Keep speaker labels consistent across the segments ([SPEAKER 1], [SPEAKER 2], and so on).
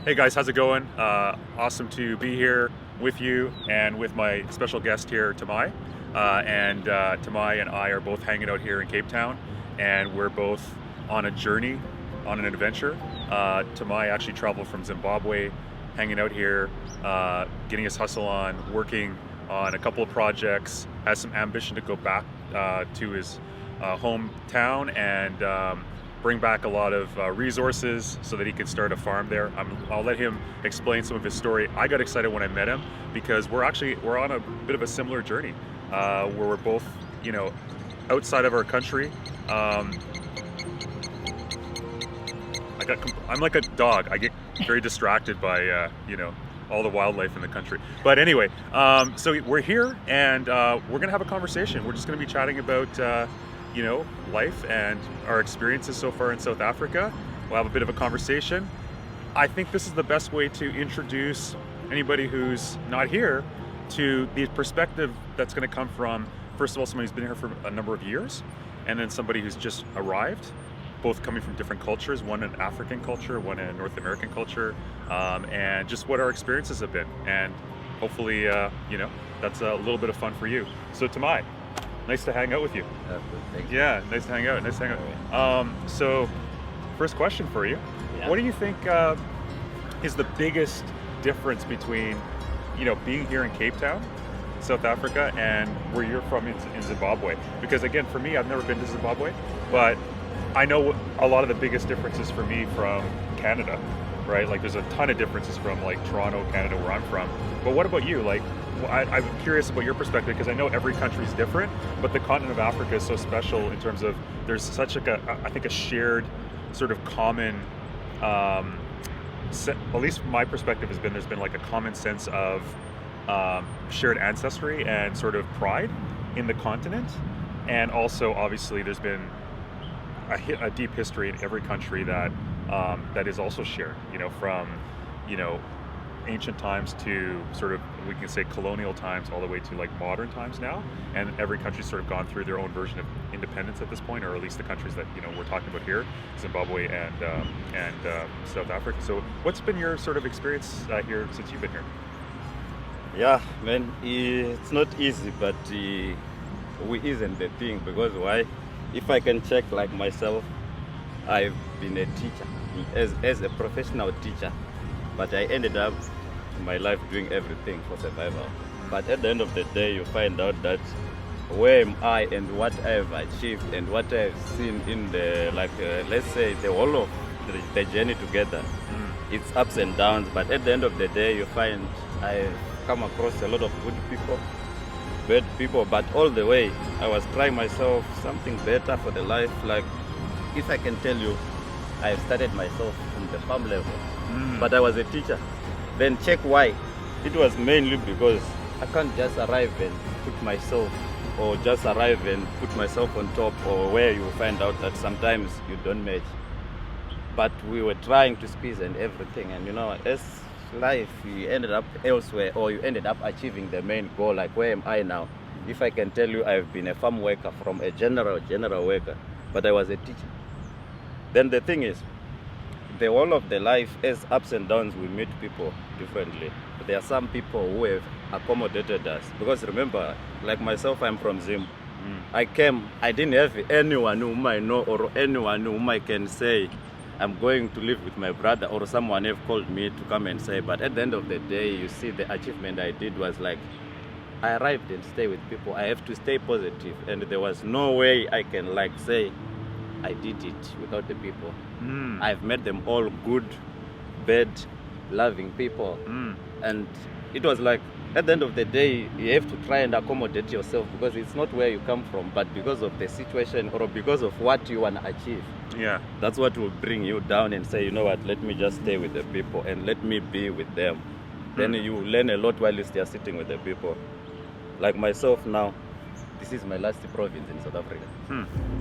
[SPEAKER 1] Hey guys, how's it going? Awesome to be here with you and with my special guest here, Tumai. Tumai and I are both hanging out here in Cape Town, and we're both on a journey, on an adventure. Tumai actually traveled from Zimbabwe, hanging out here, getting his hustle on, working on a couple of projects, has some ambition to go back to his hometown and bring back a lot of resources so that he can start a farm there. I'll let him explain some of his story. I got excited when I met him because we're on a bit of a similar journey where we're both, outside of our country. I'm like a dog. I get very distracted by all the wildlife in the country. But anyway, so we're here and we're gonna have a conversation. We're just gonna be chatting about life and our experiences so far in South Africa. We'll have a bit of a conversation. I think this is the best way to introduce anybody who's not here to the perspective that's going to come from, first of all, somebody who's been here for a number of years, and then somebody who's just arrived, both coming from different cultures, one in African culture, one in North American culture, and just what our experiences have been. And hopefully, that's a little bit of fun for you. So Tumai, nice to hang out with you.
[SPEAKER 2] Thank you.
[SPEAKER 1] Yeah, nice to hang out. So, first question for you: What do you think is the biggest difference between, being here in Cape Town, South Africa, and where you're from in Zimbabwe? Because again, for me, I've never been to Zimbabwe, but I know a lot of the biggest differences for me from Canada, right? Like, there's a ton of differences from like Toronto, Canada, where I'm from. But what about you? Like, I'm curious about your perspective because I know every country is different, but the continent of Africa is so special in terms of there's such I think a shared sort of common, at least from my perspective there's been like a common sense of shared ancestry and sort of pride in the continent. And also obviously there's been a deep history in every country that is also shared, from ancient times to sort of, we can say, colonial times, all the way to like modern times now. And every country's sort of gone through their own version of independence at this point, or at least the countries that we're talking about here, Zimbabwe and South Africa. So what's been your sort of experience here since you've been here?
[SPEAKER 2] Yeah, man, it's not easy, but we isn't the thing, because why? If I can check like myself, I've been a teacher, as a professional teacher, but I ended up in my life doing everything for survival. But at the end of the day, you find out that where am I and what I've achieved and what I've seen in the, let's say, the whole of the journey together. It's ups and downs, but at the end of the day, you find I've come across a lot of good people, bad people, but all the way, I was trying myself something better for the life. Like, if I can tell you, I started myself from the farm level, but I was a teacher. Then check why. It was mainly because I can't just arrive and put myself, or just arrive and put myself on top, or where you find out that sometimes you don't match. But we were trying to squeeze and everything, and as life, you ended up elsewhere, or you ended up achieving the main goal. Like, where am I now? If I can tell you, I've been a farm worker from a general worker, but I was a teacher. Then the thing is, the whole of the life, as ups and downs, we meet people differently. But there are some people who have accommodated us. Because remember, like myself, I'm from Zim. I came, I didn't have anyone whom I know, or anyone whom I can say, I'm going to live with my brother, or someone have called me to come and say. But at the end of the day, you see, the achievement I did was like, I arrived and stay with people. I have to stay positive, and there was no way I can like say I did it without the people. I've met them all good, bad, loving people. And it was like, at the end of the day, you have to try and accommodate yourself, because it's not where you come from, but because of the situation, or because of what you want to achieve.
[SPEAKER 1] Yeah.
[SPEAKER 2] That's what will bring you down and say, you know what, let me just stay with the people and let me be with them. Then you learn a lot while you're still sitting with the people. Like myself now, this is my last province in South Africa.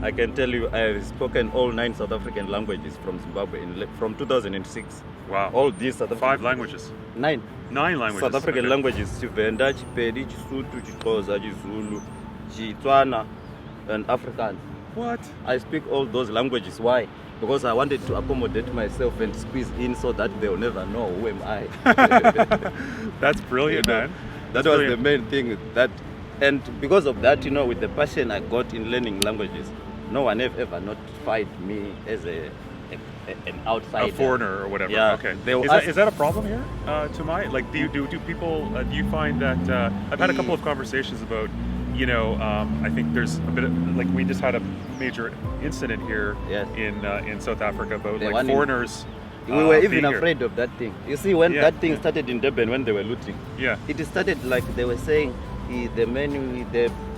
[SPEAKER 2] I can tell you, I've spoken all 9 South African languages from Zimbabwe from 2006.
[SPEAKER 1] Wow.
[SPEAKER 2] All these South African
[SPEAKER 1] 5 languages.
[SPEAKER 2] 9
[SPEAKER 1] languages.
[SPEAKER 2] South African languages: Tshivenda, Chipedi, Chisotho, Xhosa, Chizulu, Xitswana, and Afrikaans.
[SPEAKER 1] What?
[SPEAKER 2] I speak all those languages. Why? because I wanted to accommodate myself and squeeze in so that they'll never know who am I.
[SPEAKER 1] That's brilliant, man.
[SPEAKER 2] That was the main thing. And because of that, with the passion I got in learning languages, no one have ever notified me as an outsider,
[SPEAKER 1] a foreigner or whatever.
[SPEAKER 2] Yeah,
[SPEAKER 1] okay. Is that a problem here, Tumai? Like, do people? Do you find that I've had a couple of conversations about, I think there's a bit of, like, we just had a major incident here in South Africa about like foreigners.
[SPEAKER 2] We were even afraid of that thing. You see, when that thing started in Durban, when they were looting, it started like they were saying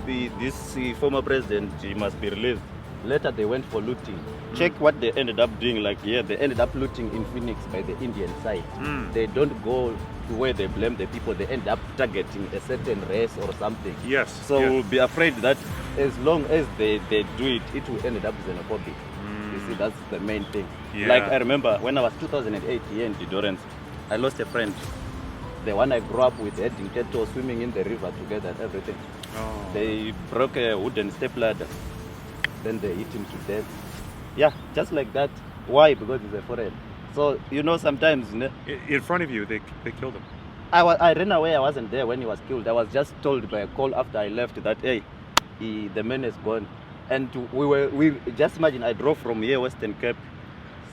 [SPEAKER 2] this former president, he must be released. Later they went for looting. Check what they ended up doing. Like they ended up looting in Phoenix by the Indian side. They don't go to where they blame the people. They end up targeting a certain race or something.
[SPEAKER 1] Yes.
[SPEAKER 2] So we'll be afraid that as long as they do it, it will end up xenophobic. You see, that's the main thing.
[SPEAKER 1] Yeah.
[SPEAKER 2] Like I remember when I was 2008 here in Didorens, I lost a friend. The one I grew up with, heading cattle, swimming in the river together and everything.
[SPEAKER 1] Oh.
[SPEAKER 2] They broke a wooden step ladder. Then they hit him to death. Yeah, just like that. Why? Because he's a foreign. So, sometimes...
[SPEAKER 1] In front of you, they killed him.
[SPEAKER 2] I ran away. I wasn't there when he was killed. I was just told by a call after I left that, hey, the man is gone. And we just imagine, I drove from here, Western Cape,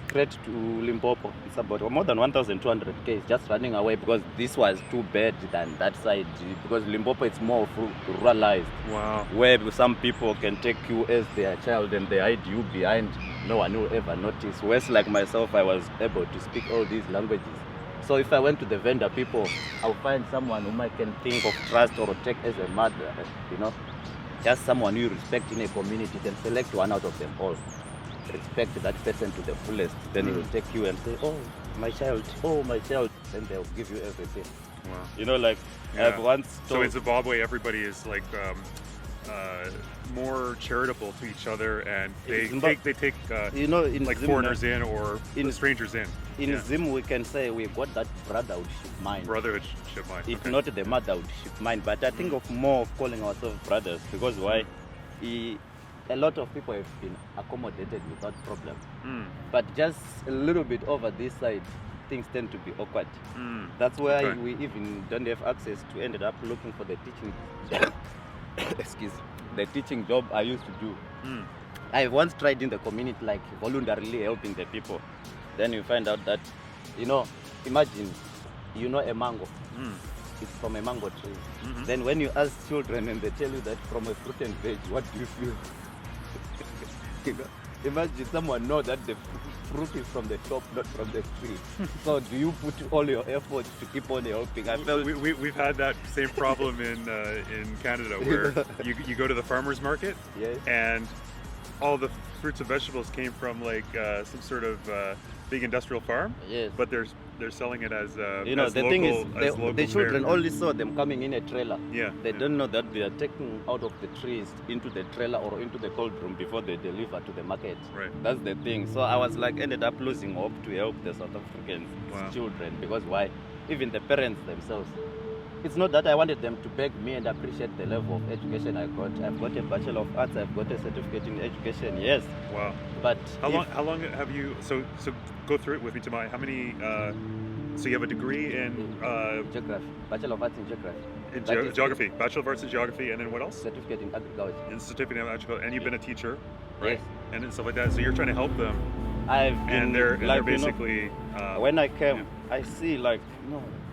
[SPEAKER 2] straight to Limpopo. It's about more than 1,200 km just running away because this was too bad than that side. Because Limpopo is more ruralized.
[SPEAKER 1] Wow.
[SPEAKER 2] Where some people can take you as their child and they hide you behind. No one will ever notice. Whereas like myself, I was able to speak all these languages. So if I went to the vendor people, I'll find someone whom I can think of trust or take as a mother, Just someone you respect in a community, then select one out of them all. Respect that person to the fullest. Then he will take you and say, oh, my child. Then they'll give you everything.
[SPEAKER 1] Wow.
[SPEAKER 2] I've once told...
[SPEAKER 1] So in Zimbabwe, everybody is like more charitable to each other, and they take like foreigners in or strangers in.
[SPEAKER 2] In Zim, we can say we got that brotherhoodship mind.
[SPEAKER 1] Brotherhoodship mind.
[SPEAKER 2] If not the motherhoodship mind, but I think of more of calling ourselves brothers because why? A lot of people have been accommodated without problem. But just a little bit over this side, things tend to be awkward. That's why we even don't have access to ended up looking for the teaching job. The teaching job I used to do. I once tried in the community, like voluntarily helping the people. Then you find out that, imagine, a mango. It's from a mango tree. Then when you ask children and they tell you that from a fruit and veg, what do you feel? Imagine someone know that the fruit is from the top, not from the tree. So do you put all your efforts to keep on helping?
[SPEAKER 1] We've had that same problem in Canada where you go to the farmer's market and all the fruits and vegetables came from like some sort of big industrial farm. But they're selling it as
[SPEAKER 2] the
[SPEAKER 1] local,
[SPEAKER 2] thing is, the children
[SPEAKER 1] fare.
[SPEAKER 2] only saw them coming in a trailer. They don't know that they are taken out of the trees into the trailer or into the cold room before they deliver to the market. That's the thing. So I was ended up losing hope to help the South African children because why? Even the parents themselves. It's not that I wanted them to beg me and appreciate the level of education I got. I've got a Bachelor of Arts, I've got a certificate in education, yes.
[SPEAKER 1] Wow.
[SPEAKER 2] But
[SPEAKER 1] how long have you, so go through it with me, Tumai. How many, so you have a degree in...
[SPEAKER 2] Geography, Bachelor of Arts in Geography.
[SPEAKER 1] In geography, Bachelor of Arts in Geography, and then what else?
[SPEAKER 2] Certificate in Agriculture.
[SPEAKER 1] And certificate in Agriculture, and you've been a teacher, right?
[SPEAKER 2] Yes.
[SPEAKER 1] And stuff like that, so you're trying to help them.
[SPEAKER 2] I've been,
[SPEAKER 1] and they're basically...
[SPEAKER 2] when I came, I see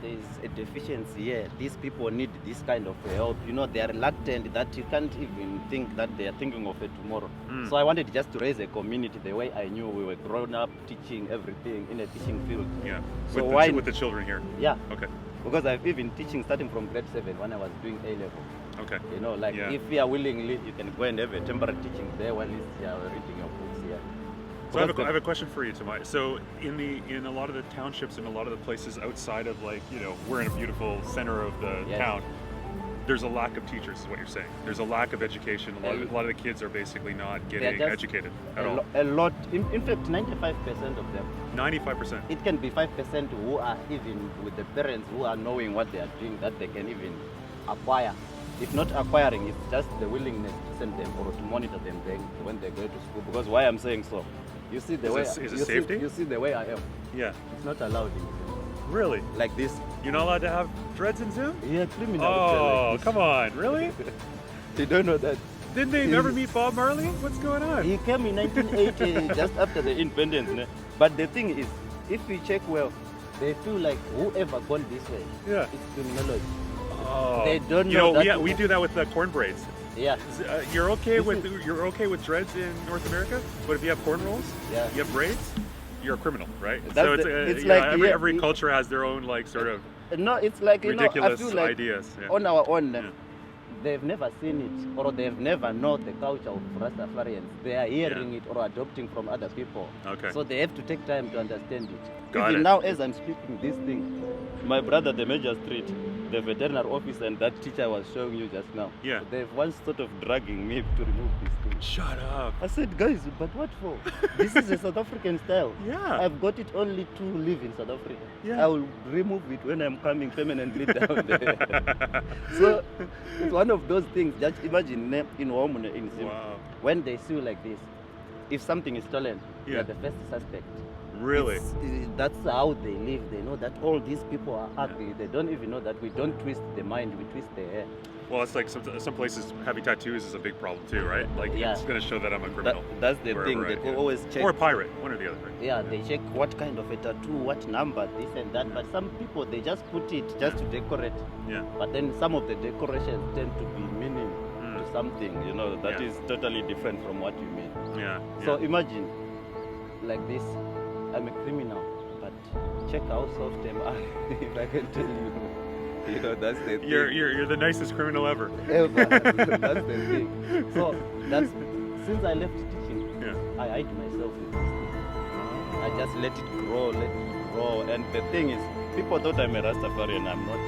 [SPEAKER 2] there's a deficiency here. These people need this kind of help. They are reluctant that you can't even think that they are thinking of it tomorrow. So I wanted just to raise a community the way I knew we were grown up teaching everything in a teaching field.
[SPEAKER 1] Yeah.
[SPEAKER 2] So
[SPEAKER 1] with the children here.
[SPEAKER 2] Yeah.
[SPEAKER 1] Okay.
[SPEAKER 2] Because I've even teaching starting from grade 7 when I was doing A level.
[SPEAKER 1] Okay.
[SPEAKER 2] If you are willingly, you can go and have a temporary teaching there while you are reading your books here.
[SPEAKER 1] So I have a question for you, Tumai. So in a lot of the townships and a lot of the places outside of we're in a beautiful center of the town, there's a lack of teachers is what you're saying. There's a lack of education. A lot of the kids are basically not getting educated at all.
[SPEAKER 2] A lot, in fact 95% of them.
[SPEAKER 1] 95%?
[SPEAKER 2] It can be 5% who are even with the parents who are knowing what they are doing that they can even acquire. If not acquiring, it's just the willingness to send them or to monitor them when they go to school. Because why I'm saying so, You see the
[SPEAKER 1] Is
[SPEAKER 2] way
[SPEAKER 1] it
[SPEAKER 2] you
[SPEAKER 1] safety?
[SPEAKER 2] See, you see the way I am.
[SPEAKER 1] Yeah.
[SPEAKER 2] It's not allowed in Zim.
[SPEAKER 1] Really?
[SPEAKER 2] Like this.
[SPEAKER 1] You're not allowed to have dreads in Zim?
[SPEAKER 2] Yeah, criminal.
[SPEAKER 1] Oh,
[SPEAKER 2] like
[SPEAKER 1] come on, really?
[SPEAKER 2] You don't know that.
[SPEAKER 1] Didn't they never meet Bob Marley? What's going on?
[SPEAKER 2] He came in 1980, just after the independence. Ne? But the thing is, if you check well, they feel like whoever gone this way,
[SPEAKER 1] Yeah.
[SPEAKER 2] it's criminology.
[SPEAKER 1] Oh.
[SPEAKER 2] They don't
[SPEAKER 1] You
[SPEAKER 2] know
[SPEAKER 1] know,
[SPEAKER 2] that.
[SPEAKER 1] we do that with the corn braids.
[SPEAKER 2] Yeah.
[SPEAKER 1] You're okay
[SPEAKER 2] This
[SPEAKER 1] with
[SPEAKER 2] is-
[SPEAKER 1] you're okay with dreads in North America, but if you have corn rolls,
[SPEAKER 2] Yeah.
[SPEAKER 1] you have braids, you're a criminal, right?
[SPEAKER 2] That's
[SPEAKER 1] so
[SPEAKER 2] it's
[SPEAKER 1] yeah,
[SPEAKER 2] like,
[SPEAKER 1] every
[SPEAKER 2] yeah,
[SPEAKER 1] culture has their own like sort of
[SPEAKER 2] No, it's like, you know, I
[SPEAKER 1] ridiculous
[SPEAKER 2] feel like
[SPEAKER 1] ideas. Yeah.
[SPEAKER 2] on our own,
[SPEAKER 1] Yeah.
[SPEAKER 2] they've never seen it or they've never known the culture of Rastafarians. They are hearing it or adopting from other people.
[SPEAKER 1] Okay.
[SPEAKER 2] So they have to take time to understand it.
[SPEAKER 1] Got
[SPEAKER 2] Even
[SPEAKER 1] it.
[SPEAKER 2] now, as I'm speaking this thing, my brother, the Major Street, the veterinary officer, and that teacher I was showing you just now,
[SPEAKER 1] Yeah.
[SPEAKER 2] they've once thought of dragging me to remove this thing.
[SPEAKER 1] Shut up.
[SPEAKER 2] I said, guys, but what for? This is a South African style.
[SPEAKER 1] Yeah.
[SPEAKER 2] I've got it only to live in South Africa.
[SPEAKER 1] Yeah.
[SPEAKER 2] I will remove it when I'm coming permanently down there. So it's one of those things. Just imagine in Womune, in Zim,
[SPEAKER 1] Wow.
[SPEAKER 2] when they sue like this, if something is stolen,
[SPEAKER 1] Yeah.
[SPEAKER 2] you're the first suspect.
[SPEAKER 1] Really?
[SPEAKER 2] That's how they live. They know that all these people are ugly. They don't even know that we don't twist the mind, we twist the hair.
[SPEAKER 1] Well, it's like some places having tattoos is a big problem too, right? Like
[SPEAKER 2] Yeah.
[SPEAKER 1] it's going to show that I'm a criminal.
[SPEAKER 2] That's the
[SPEAKER 1] wherever
[SPEAKER 2] thing.
[SPEAKER 1] I
[SPEAKER 2] They
[SPEAKER 1] go.
[SPEAKER 2] always check.
[SPEAKER 1] Or a pirate, one or the other. Right?
[SPEAKER 2] Yeah, they check what kind of a tattoo, what number, this and that. But some people, they just put it just to decorate.
[SPEAKER 1] Yeah.
[SPEAKER 2] But then some of the decorations tend to be meaning
[SPEAKER 1] Mm.
[SPEAKER 2] to something, you know, that
[SPEAKER 1] Yeah.
[SPEAKER 2] is totally different from what you mean.
[SPEAKER 1] Yeah.
[SPEAKER 2] So
[SPEAKER 1] yeah.
[SPEAKER 2] imagine, like this, I'm a criminal, but check how soft am I, if I can tell you. You know, that's the thing.
[SPEAKER 1] You're the nicest criminal ever.
[SPEAKER 2] Ever. That's the thing. So that's, since I left teaching,
[SPEAKER 1] Yeah.
[SPEAKER 2] I hide myself in this thing. I just let it grow, And the thing is, people thought I'm a Rastafarian. I'm not.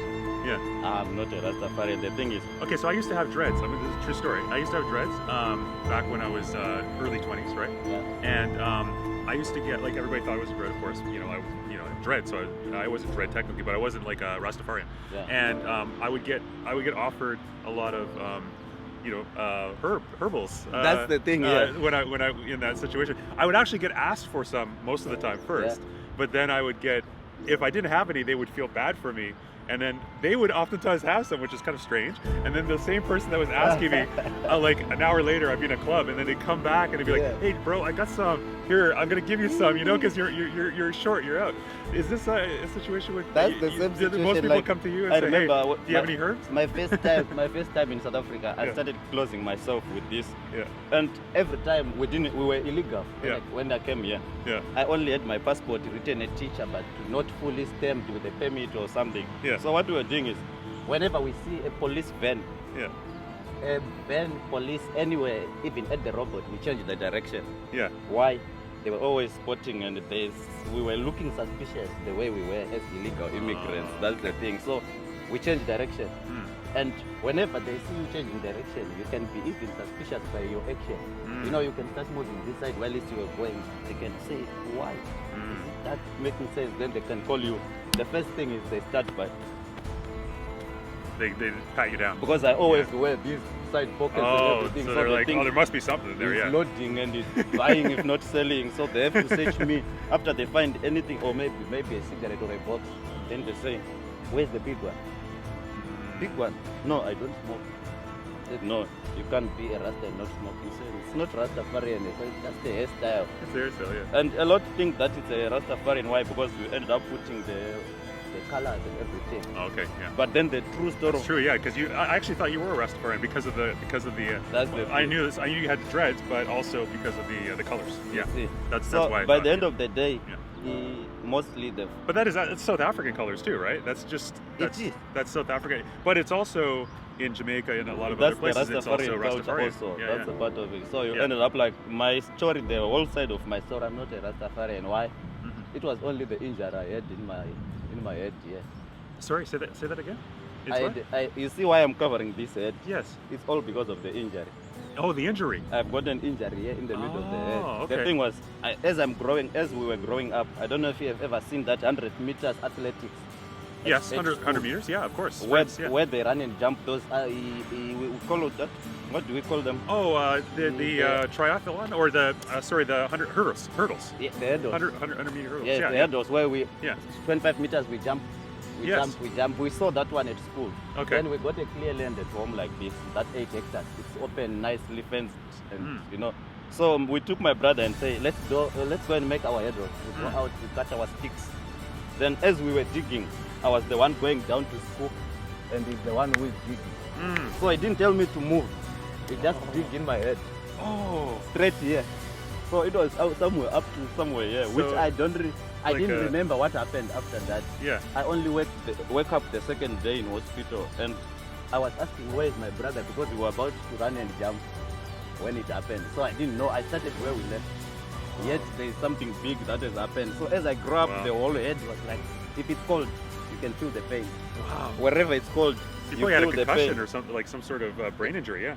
[SPEAKER 1] Yeah.
[SPEAKER 2] I'm not a Rastafarian. The thing is,
[SPEAKER 1] Okay, so I used to have dreads. I mean, this is a true story. I used to have dreads back when I was early 20s, right?
[SPEAKER 2] yeah,
[SPEAKER 1] And I used to get, like, everybody thought I was a dread, of course. You know, I dread, so I wasn't dread technically, but I wasn't like a Rastafarian.
[SPEAKER 2] Yeah.
[SPEAKER 1] And I would get offered a lot of herbals.
[SPEAKER 2] That's the thing, yeah.
[SPEAKER 1] When I in that situation, I would actually get asked for some most of the time first, but then I would get, if I didn't have any, they would feel bad for me. And then they would oftentimes have some, which is kind of strange. And then the same person that was asking me, like an hour later, I'd be in a club, and then they'd come back and they'd be like,
[SPEAKER 2] Yeah.
[SPEAKER 1] "Hey, bro, I got some. Here, I'm gonna give you some. You know, because you're short, you're out." Is this a situation where
[SPEAKER 2] That's the same
[SPEAKER 1] do
[SPEAKER 2] situation.
[SPEAKER 1] most people
[SPEAKER 2] like,
[SPEAKER 1] come to you and
[SPEAKER 2] I
[SPEAKER 1] say, "Hey,
[SPEAKER 2] remember
[SPEAKER 1] do you have any herbs?"
[SPEAKER 2] My first time in South Africa, I
[SPEAKER 1] Yeah.
[SPEAKER 2] started closing myself with this.
[SPEAKER 1] Yeah,
[SPEAKER 2] And every time we were illegal
[SPEAKER 1] Yeah.
[SPEAKER 2] when I came here.
[SPEAKER 1] yeah,
[SPEAKER 2] I only had my passport written a teacher, but not fully stamped with a permit or something.
[SPEAKER 1] Yeah.
[SPEAKER 2] So what we were doing is, whenever we see a police van,
[SPEAKER 1] yeah,
[SPEAKER 2] police anywhere, even at the robot, we change the direction.
[SPEAKER 1] yeah.
[SPEAKER 2] Why? They were always spotting, and we were looking suspicious the way we were as illegal immigrants. That's the thing. So we change direction.
[SPEAKER 1] Mm.
[SPEAKER 2] And whenever they see you changing direction, you can be even suspicious by your action.
[SPEAKER 1] Mm.
[SPEAKER 2] You know, you can start moving this side while you are going. They can say, why?
[SPEAKER 1] Mm.
[SPEAKER 2] That making sense. Then they can call you. The first thing is they start by,
[SPEAKER 1] They pat you down.
[SPEAKER 2] because I always wear these side pockets and
[SPEAKER 1] Oh,
[SPEAKER 2] everything.
[SPEAKER 1] so they're
[SPEAKER 2] they
[SPEAKER 1] like,
[SPEAKER 2] think
[SPEAKER 1] "Oh, there must be something there."
[SPEAKER 2] it's
[SPEAKER 1] Yeah.
[SPEAKER 2] loading and it's buying if not selling. So they have to search me after they find anything, or maybe a cigarette or a box. Then they say, where's the big one? Big one? No, I don't smoke. I said, no, you can't be a Rasta and not smoking. So it's not Rastafarian, it's just a hairstyle.
[SPEAKER 1] Seriously, yeah.
[SPEAKER 2] And a lot think that it's a Rastafarian. Why? Because you end up putting the colors and everything.
[SPEAKER 1] Oh, okay, yeah.
[SPEAKER 2] But then the true story.
[SPEAKER 1] It's true, yeah, because I actually thought you were a Rastafarian because of the
[SPEAKER 2] That's the
[SPEAKER 1] I
[SPEAKER 2] thing.
[SPEAKER 1] knew this. I knew you had dreads, but also because of the colors. Yeah,
[SPEAKER 2] See.
[SPEAKER 1] that's
[SPEAKER 2] So
[SPEAKER 1] why. I
[SPEAKER 2] by
[SPEAKER 1] thought,
[SPEAKER 2] the end
[SPEAKER 1] yeah.
[SPEAKER 2] of the day,
[SPEAKER 1] Yeah.
[SPEAKER 2] mostly the
[SPEAKER 1] But it's South African colors too, right? That's
[SPEAKER 2] is.
[SPEAKER 1] that's South Africa. But it's also in Jamaica and a lot of
[SPEAKER 2] that's
[SPEAKER 1] other places.
[SPEAKER 2] the
[SPEAKER 1] It's also
[SPEAKER 2] Rastafarian culture
[SPEAKER 1] Rastafarian.
[SPEAKER 2] also.
[SPEAKER 1] Yeah,
[SPEAKER 2] That's
[SPEAKER 1] yeah.
[SPEAKER 2] a part of it. So you
[SPEAKER 1] Yeah.
[SPEAKER 2] ended up like my story, the whole side of my story. I'm not a Rastafarian. Why?
[SPEAKER 1] Mhm.
[SPEAKER 2] It was only the injury I had in my head. Yeah.
[SPEAKER 1] Sorry, say that again. It's what?
[SPEAKER 2] You see why I'm covering this head?
[SPEAKER 1] Yes.
[SPEAKER 2] It's all because of the injury.
[SPEAKER 1] Oh, the injury.
[SPEAKER 2] I've got an injury here in the middle of the head.
[SPEAKER 1] Oh, okay.
[SPEAKER 2] The thing was, as we were growing up, I don't know if you have ever seen that 100 meters athletics.
[SPEAKER 1] Yes,
[SPEAKER 2] at
[SPEAKER 1] 100
[SPEAKER 2] school.
[SPEAKER 1] meters. Yeah, of course.
[SPEAKER 2] Where,
[SPEAKER 1] Sprints, yeah.
[SPEAKER 2] where they run and jump those, we call it that. What do we call them?
[SPEAKER 1] Oh, the triathlon or the sorry, the 100 hurdles.
[SPEAKER 2] Yeah, the hurdles.
[SPEAKER 1] 100 meter hurdles.
[SPEAKER 2] Yes,
[SPEAKER 1] Yeah,
[SPEAKER 2] the
[SPEAKER 1] yeah.
[SPEAKER 2] hurdles where we,
[SPEAKER 1] Yeah.
[SPEAKER 2] 25 meters we jump.
[SPEAKER 1] Yes.
[SPEAKER 2] We jump. We saw that one at school.
[SPEAKER 1] Okay.
[SPEAKER 2] Then we got a clear land at home like this, that 8 hectares. It's open, nicely fenced, and you know. So we took my brother and say, let's go and make our hurdles. We go out, we cut our sticks. Then as we were digging, I was the one going down to school, and he's the one who is digging. So he didn't tell me to move. He just dig in my head.
[SPEAKER 1] Oh.
[SPEAKER 2] Straight here. So it was out somewhere up to somewhere here,
[SPEAKER 1] So,
[SPEAKER 2] which I don't. I
[SPEAKER 1] like
[SPEAKER 2] didn't
[SPEAKER 1] a-
[SPEAKER 2] remember what happened after that.
[SPEAKER 1] Yeah.
[SPEAKER 2] I only wake up the second day in hospital, and I was asking where is my brother because we were about to run and jump when it happened. So I didn't know. I started where we left. Yet there is something big that has happened. So as I grew up,
[SPEAKER 1] Wow.
[SPEAKER 2] the whole head was like, if it's cold, you can feel the pain.
[SPEAKER 1] Wow.
[SPEAKER 2] Wherever it's cold,
[SPEAKER 1] You
[SPEAKER 2] you
[SPEAKER 1] probably had a
[SPEAKER 2] feel the
[SPEAKER 1] concussion
[SPEAKER 2] pain.
[SPEAKER 1] or something, like some sort of brain injury. Yeah.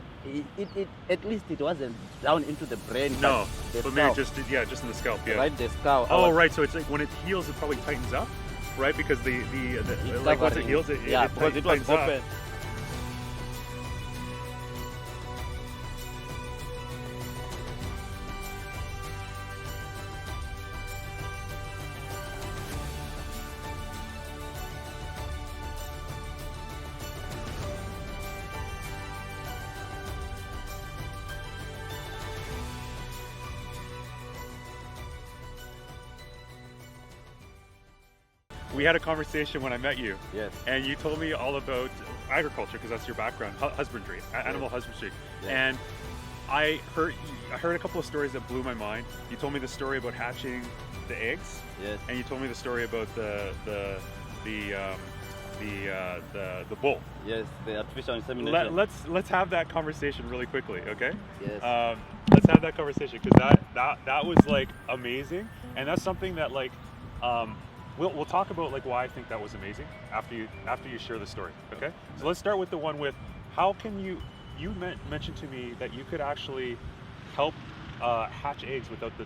[SPEAKER 2] At least it wasn't down into the brain.
[SPEAKER 1] No,
[SPEAKER 2] the
[SPEAKER 1] but maybe
[SPEAKER 2] scalp,
[SPEAKER 1] just in the scalp. Yeah.
[SPEAKER 2] right the skull.
[SPEAKER 1] Oh, right. So it's like when it heals, it probably tightens up, right? Because the like once it heals, it
[SPEAKER 2] because it was
[SPEAKER 1] tightens up.
[SPEAKER 2] open.
[SPEAKER 1] We had a conversation when I met you,
[SPEAKER 2] Yes.
[SPEAKER 1] and you told me all about agriculture because that's your background, husbandry, animal husbandry.
[SPEAKER 2] Yeah.
[SPEAKER 1] And I heard a couple of stories that blew my mind. You told me the story about hatching the eggs,
[SPEAKER 2] Yes.
[SPEAKER 1] and you told me the story about the bull.
[SPEAKER 2] Yes. The artificial insemination.
[SPEAKER 1] Let's have that conversation really quickly, okay?
[SPEAKER 2] Yes.
[SPEAKER 1] Let's have that conversation because that was like amazing, and that's something that like we'll talk about like why I think that was amazing after you share the story, okay? So let's start with the one with how can you mentioned to me that you could actually help hatch eggs without the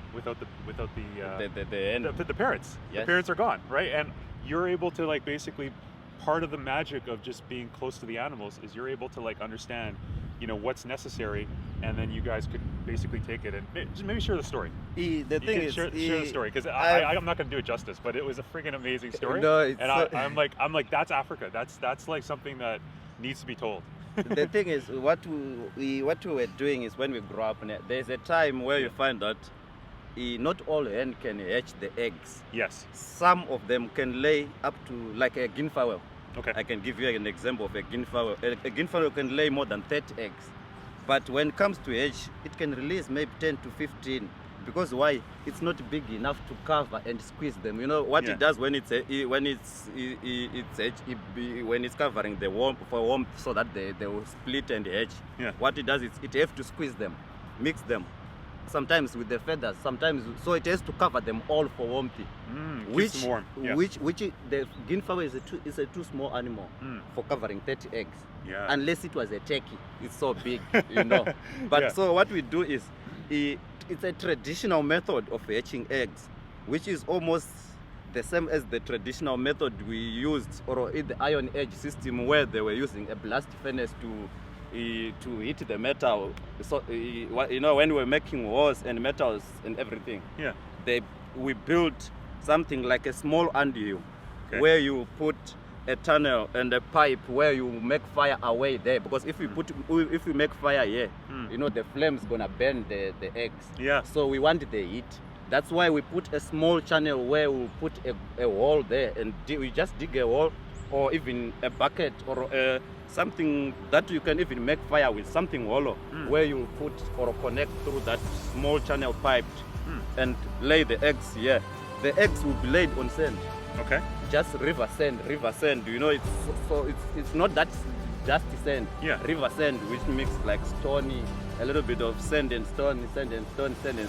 [SPEAKER 2] end.
[SPEAKER 1] the parents.
[SPEAKER 2] Yes.
[SPEAKER 1] The parents are gone, right? And you're able to like basically part of the magic of just being close to the animals is you're able to like understand, you know, what's necessary, and then you guys could basically take it and maybe share the story.
[SPEAKER 2] The
[SPEAKER 1] You
[SPEAKER 2] thing
[SPEAKER 1] can
[SPEAKER 2] is,
[SPEAKER 1] share the story because I'm not going to do it justice, but it was a freaking amazing story.
[SPEAKER 2] No, it's
[SPEAKER 1] and
[SPEAKER 2] so-
[SPEAKER 1] I'm like that's Africa. That's like something that needs to be told.
[SPEAKER 2] the thing is, what we were doing is when we grow up, there's a time where you find that not all hen can hatch the eggs.
[SPEAKER 1] Yes.
[SPEAKER 2] Some of them can lay up to like a guinea fowl.
[SPEAKER 1] Okay.
[SPEAKER 2] I can give you an example of a guinea fowl. A guinea fowl can lay more than 30 eggs. But when it comes to age, it can release maybe 10 to 15. Because why? It's not big enough to cover and squeeze them. You know what
[SPEAKER 1] Yeah.
[SPEAKER 2] it does when it's covering the warmth for warmth, so that they will split and hatch.
[SPEAKER 1] Yeah.
[SPEAKER 2] What it does is it has to squeeze them, mix them. Sometimes with the feathers, sometimes so it has to cover them all for warmth.
[SPEAKER 1] Keeps them warm. Yeah.
[SPEAKER 2] Which the guinea fowl is a too small animal for covering 30 eggs.
[SPEAKER 1] Yeah.
[SPEAKER 2] Unless it was a turkey, it's so big, you know. But
[SPEAKER 1] Yeah.
[SPEAKER 2] so what we do is, it's a traditional method of hatching eggs, which is almost the same as the traditional method we used, or in the Iron Age system, where they were using a blast furnace to hit the metal. So you know, when we were making wars and metals and everything,
[SPEAKER 1] Yeah.
[SPEAKER 2] we built something like a small anvil,
[SPEAKER 1] Okay.
[SPEAKER 2] where you put a tunnel and a pipe where you make fire away there, because if we make fire here, you know, the flame's gonna burn the eggs.
[SPEAKER 1] Yeah.
[SPEAKER 2] So we want the heat. That's why we put a small channel where we put a hole there, and we just dig a hole, or even a bucket, or something that you can even make fire with, something hollow, where you put or connect through that small channel pipe and lay the eggs here. The eggs will be laid on sand.
[SPEAKER 1] Okay.
[SPEAKER 2] Just river sand. You know, it's not that dusty sand.
[SPEAKER 1] Yeah.
[SPEAKER 2] River sand, which mixed like stony, a little bit of sand and stone, sand and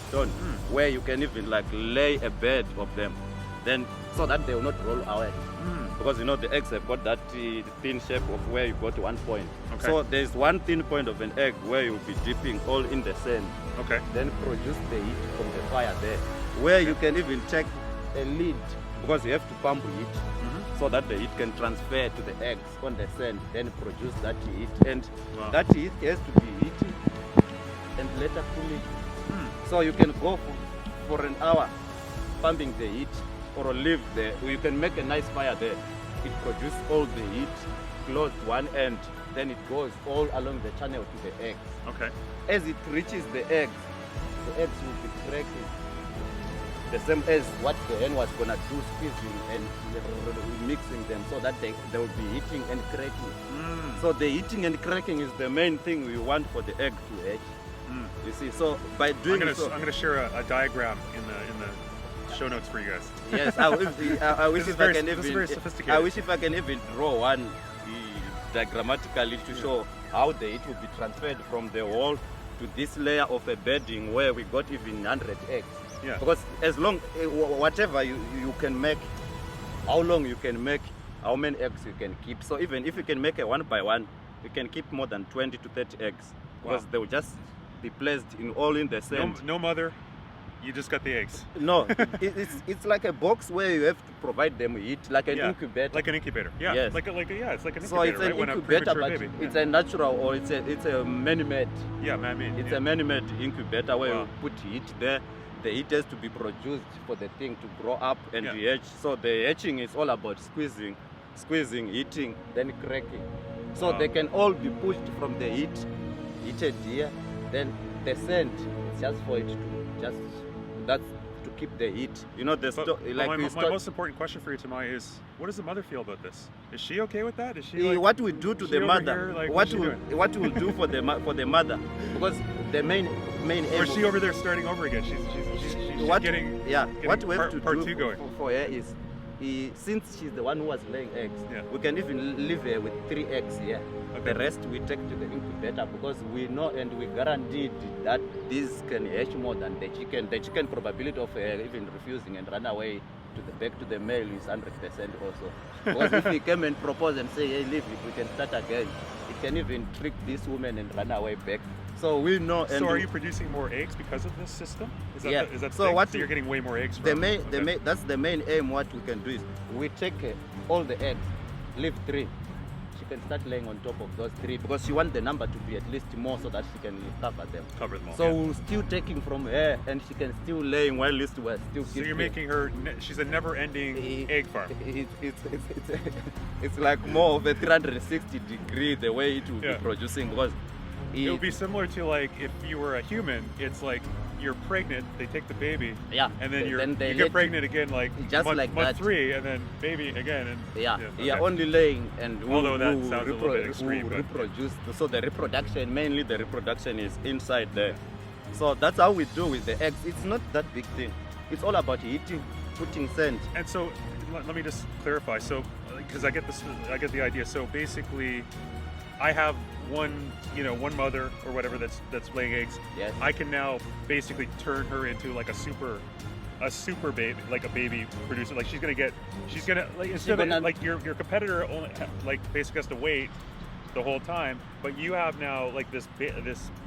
[SPEAKER 2] stone, where you can even like lay a bed of them, then so that they will not roll away. Because you know the eggs have got that thin shape of where you go to one point.
[SPEAKER 1] Okay.
[SPEAKER 2] So there's one thin point of an egg where you'll be dipping all in the sand,
[SPEAKER 1] Okay.
[SPEAKER 2] then produce the heat from the fire there, where you can even take a lid, because you have to pump heat. so that the heat can transfer to the eggs on the sand, then produce that heat. And that heat has to be heated and later cooling. So you can go for an hour pumping the heat, or leave there. You can make a nice fire there. It produces all the heat, close one end, then it goes all along the channel to the eggs.
[SPEAKER 1] Okay.
[SPEAKER 2] As it reaches the eggs will be cracking. The same as what the hen was gonna do, squeezing and mixing them so that they will be heating and cracking. So the heating and cracking is the main thing we want for the egg to hatch. You see, so by doing
[SPEAKER 1] I'm gonna share a diagram in the show notes for you guys.
[SPEAKER 2] Yes, I wish if I can even.
[SPEAKER 1] Very sophisticated.
[SPEAKER 2] I wish if I can even draw one diagrammatically to show how the heat will be transferred from the wall to this layer of a bedding where we got even 100 eggs.
[SPEAKER 1] Yeah.
[SPEAKER 2] Because as long whatever you can make, how long you can make, how many eggs you can keep. So even if you can make a one by one, you can keep more than 20 to 30 eggs because they will just be placed in the sand.
[SPEAKER 1] No mother. You just got the eggs.
[SPEAKER 2] No, it's like a box where you have to provide them heat, like an incubator.
[SPEAKER 1] Like an incubator. Yeah.
[SPEAKER 2] Yes.
[SPEAKER 1] It's like an incubator.
[SPEAKER 2] So it's an
[SPEAKER 1] right?
[SPEAKER 2] incubator, but
[SPEAKER 1] baby.
[SPEAKER 2] it's a natural or it's a man-made.
[SPEAKER 1] Yeah, man-made.
[SPEAKER 2] It's a man-made incubator where you put heat there. The heat has to be produced for the thing to grow up and hatch. So the hatching is all about squeezing, heating, then cracking. So they can all be pushed from the heated here. Then the sand is just for it to that's to keep the heat. You know,
[SPEAKER 1] my most important question for you, Tumai, is what does the mother feel about this? Is she okay with that? Is she
[SPEAKER 2] what we do to the mother?
[SPEAKER 1] Here,
[SPEAKER 2] what we'll do for the mother? Because the main aim.
[SPEAKER 1] Or is she over there starting over again? She's getting
[SPEAKER 2] what we have to
[SPEAKER 1] part
[SPEAKER 2] do
[SPEAKER 1] two going.
[SPEAKER 2] For her is, since she's the one who was laying eggs, we can even leave her with 3 eggs here. Okay. The rest we take to the incubator because we know and we guaranteed that this can hatch more than the chicken. The chicken probability of even refusing and run away back to the male is 100% also. Because if we came and propose and say, hey, leave it, we can start again. It can even trick this woman and run away back. So we know.
[SPEAKER 1] So are you producing more eggs because of this system? Is that
[SPEAKER 2] so
[SPEAKER 1] you're getting way more eggs?
[SPEAKER 2] That's the main aim. What we can do is we take all the eggs, leave 3. She can start laying on top of those 3 because she wants the number to be at least more so that she can cover them.
[SPEAKER 1] Cover them all.
[SPEAKER 2] So we're still taking from her and she can still laying while at least we're still.
[SPEAKER 1] So you're making her. She's a never-ending egg farm.
[SPEAKER 2] It's like more of a 360-degree the way it will be producing because.
[SPEAKER 1] It would be similar to like if you were a human. It's like you're pregnant, they take the baby, and then you get pregnant again, like
[SPEAKER 2] just
[SPEAKER 1] month 3, and then baby again, and
[SPEAKER 2] only laying and
[SPEAKER 1] although that sounds a little bit extreme,
[SPEAKER 2] reproduce. So the reproduction, mainly the reproduction is inside there. So that's how we do with the eggs. It's not that big thing. It's all about eating, putting sand.
[SPEAKER 1] And so let me just clarify. So because I get the idea. So basically, I have one mother or whatever that's laying eggs.
[SPEAKER 2] Yes.
[SPEAKER 1] I can now basically turn her into like a super baby, like a baby producer. Like she's gonna like instead of like your competitor only like basically has to wait the whole time, but you have now like this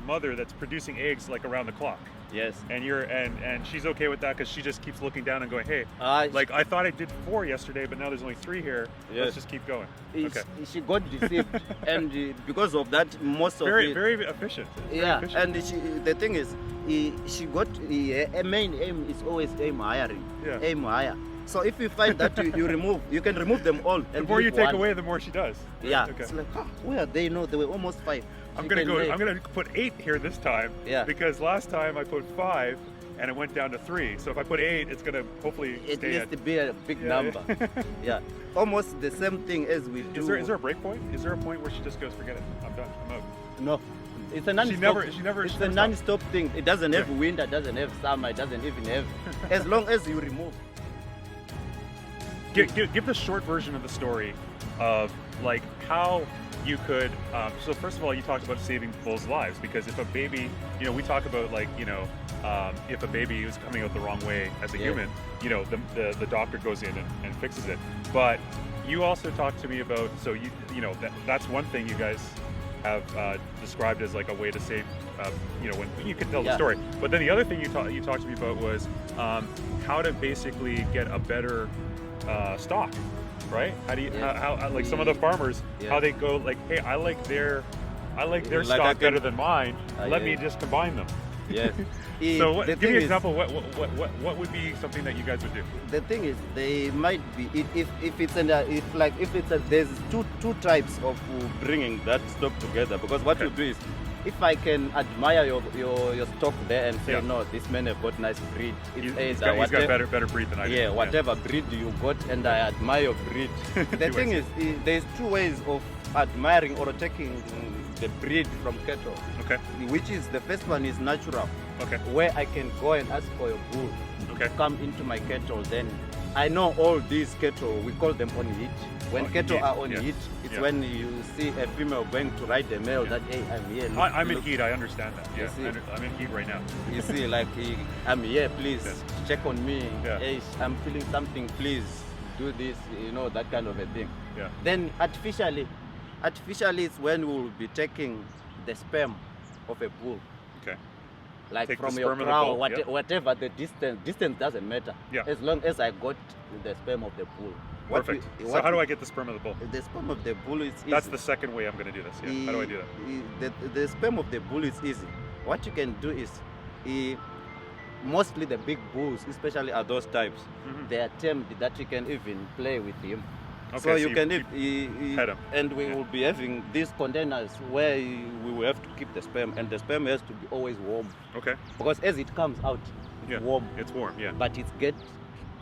[SPEAKER 1] mother that's producing eggs like around the clock.
[SPEAKER 2] Yes.
[SPEAKER 1] And and she's okay with that because she just keeps looking down and going, hey, like I thought I did 4 yesterday, but now there's only 3 here. Yes. Let's just keep going. Okay.
[SPEAKER 2] She got deceived, and because of that, most of it
[SPEAKER 1] very efficient.
[SPEAKER 2] And the thing is, she got a main aim is always aim hiring. Aim higher. So if you find that you can remove them all. And
[SPEAKER 1] the more you take away, the more she does.
[SPEAKER 2] Yeah. Okay. It's like, where they know they were almost 5.
[SPEAKER 1] I'm gonna put 8 here this time. Yeah. Because last time I put 5 and it went down to 3. So if I put 8, it's gonna hopefully stay
[SPEAKER 2] at be a big number. Almost the same thing as we do.
[SPEAKER 1] Is there a break point? Is there a point where she just goes, forget it, I'm done, I'm out?
[SPEAKER 2] No. It's a non-stop. It's a non-stop thing. It doesn't have winter, doesn't have summer, it doesn't even have. As long as you remove.
[SPEAKER 1] Give the short version of the story of like how you could. So first of all, you talked about saving bulls' lives because if a baby, we talk about like if a baby is coming out the wrong way as a human, the doctor goes in and fixes it. But you also talked to me about that's one thing you guys have described as like a way to save. When you can tell the story. But then the other thing you talked to me about was how to basically get a better stock right? How do you
[SPEAKER 2] Yes.
[SPEAKER 1] how like some of the farmers how
[SPEAKER 2] Yes.
[SPEAKER 1] they go like, hey, I like their
[SPEAKER 2] Like
[SPEAKER 1] stock
[SPEAKER 2] I can-
[SPEAKER 1] better than mine. Let me
[SPEAKER 2] yeah.
[SPEAKER 1] just combine them.
[SPEAKER 2] Yes.
[SPEAKER 1] So what,
[SPEAKER 2] The
[SPEAKER 1] give me
[SPEAKER 2] thing
[SPEAKER 1] an
[SPEAKER 2] is-
[SPEAKER 1] example. What would be something that you guys would do?
[SPEAKER 2] The thing is, they might be if it's in a, if it's a, there's two types of bringing that stock together. Because what
[SPEAKER 1] Okay.
[SPEAKER 2] you do is, if I can admire your stock there and say,
[SPEAKER 1] Yeah.
[SPEAKER 2] no, this man have got nice breed. It's
[SPEAKER 1] He's
[SPEAKER 2] either
[SPEAKER 1] got better breed than I do.
[SPEAKER 2] yeah, whatever breed you got, and I admire your breed. The
[SPEAKER 1] Two
[SPEAKER 2] thing
[SPEAKER 1] ways.
[SPEAKER 2] is, there's two ways of admiring or taking the breed from cattle.
[SPEAKER 1] Okay.
[SPEAKER 2] Which is, the first one is natural,
[SPEAKER 1] Okay.
[SPEAKER 2] where I can go and ask for your bull
[SPEAKER 1] Okay.
[SPEAKER 2] to come into my cattle. Then I know all these cattle, we call them on heat. When
[SPEAKER 1] On
[SPEAKER 2] cattle
[SPEAKER 1] heat,
[SPEAKER 2] are on
[SPEAKER 1] yeah.
[SPEAKER 2] heat, it's
[SPEAKER 1] Yeah.
[SPEAKER 2] when you see a female going to ride a male that, hey, I'm here. Look,
[SPEAKER 1] I'm in
[SPEAKER 2] look.
[SPEAKER 1] heat. I understand that.
[SPEAKER 2] You
[SPEAKER 1] Yeah,
[SPEAKER 2] see.
[SPEAKER 1] I'm in heat right now.
[SPEAKER 2] You see, like, I'm here, please
[SPEAKER 1] Yes.
[SPEAKER 2] check on me.
[SPEAKER 1] Yeah.
[SPEAKER 2] Hey, I'm feeling something, please do this, that kind of a thing.
[SPEAKER 1] Yeah.
[SPEAKER 2] Then artificially it's when we will be taking the sperm of a bull.
[SPEAKER 1] Okay.
[SPEAKER 2] Like
[SPEAKER 1] Take the
[SPEAKER 2] from your
[SPEAKER 1] sperm of the
[SPEAKER 2] crown,
[SPEAKER 1] bull, yeah.
[SPEAKER 2] whatever the distance doesn't matter.
[SPEAKER 1] Yeah.
[SPEAKER 2] As long as I got the sperm of the bull.
[SPEAKER 1] Perfect. So how do I get the sperm of the bull?
[SPEAKER 2] The sperm of the bull is easy.
[SPEAKER 1] That's the second way I'm going to do this. Yeah. How do I do that?
[SPEAKER 2] The sperm of the bull is easy. What you can do is, mostly the big bulls, especially are those types,
[SPEAKER 1] Mhm.
[SPEAKER 2] they are tamed that you can even play with him.
[SPEAKER 1] Okay,
[SPEAKER 2] So
[SPEAKER 1] so
[SPEAKER 2] you
[SPEAKER 1] you
[SPEAKER 2] can
[SPEAKER 1] keep- pet 'em.
[SPEAKER 2] and we
[SPEAKER 1] Yeah.
[SPEAKER 2] will be having these containers where we will have to keep the sperm, and the sperm has to be always warm,
[SPEAKER 1] Okay.
[SPEAKER 2] because as it comes out, it's
[SPEAKER 1] Yeah.
[SPEAKER 2] warm,
[SPEAKER 1] It's warm. Yeah.
[SPEAKER 2] but it gets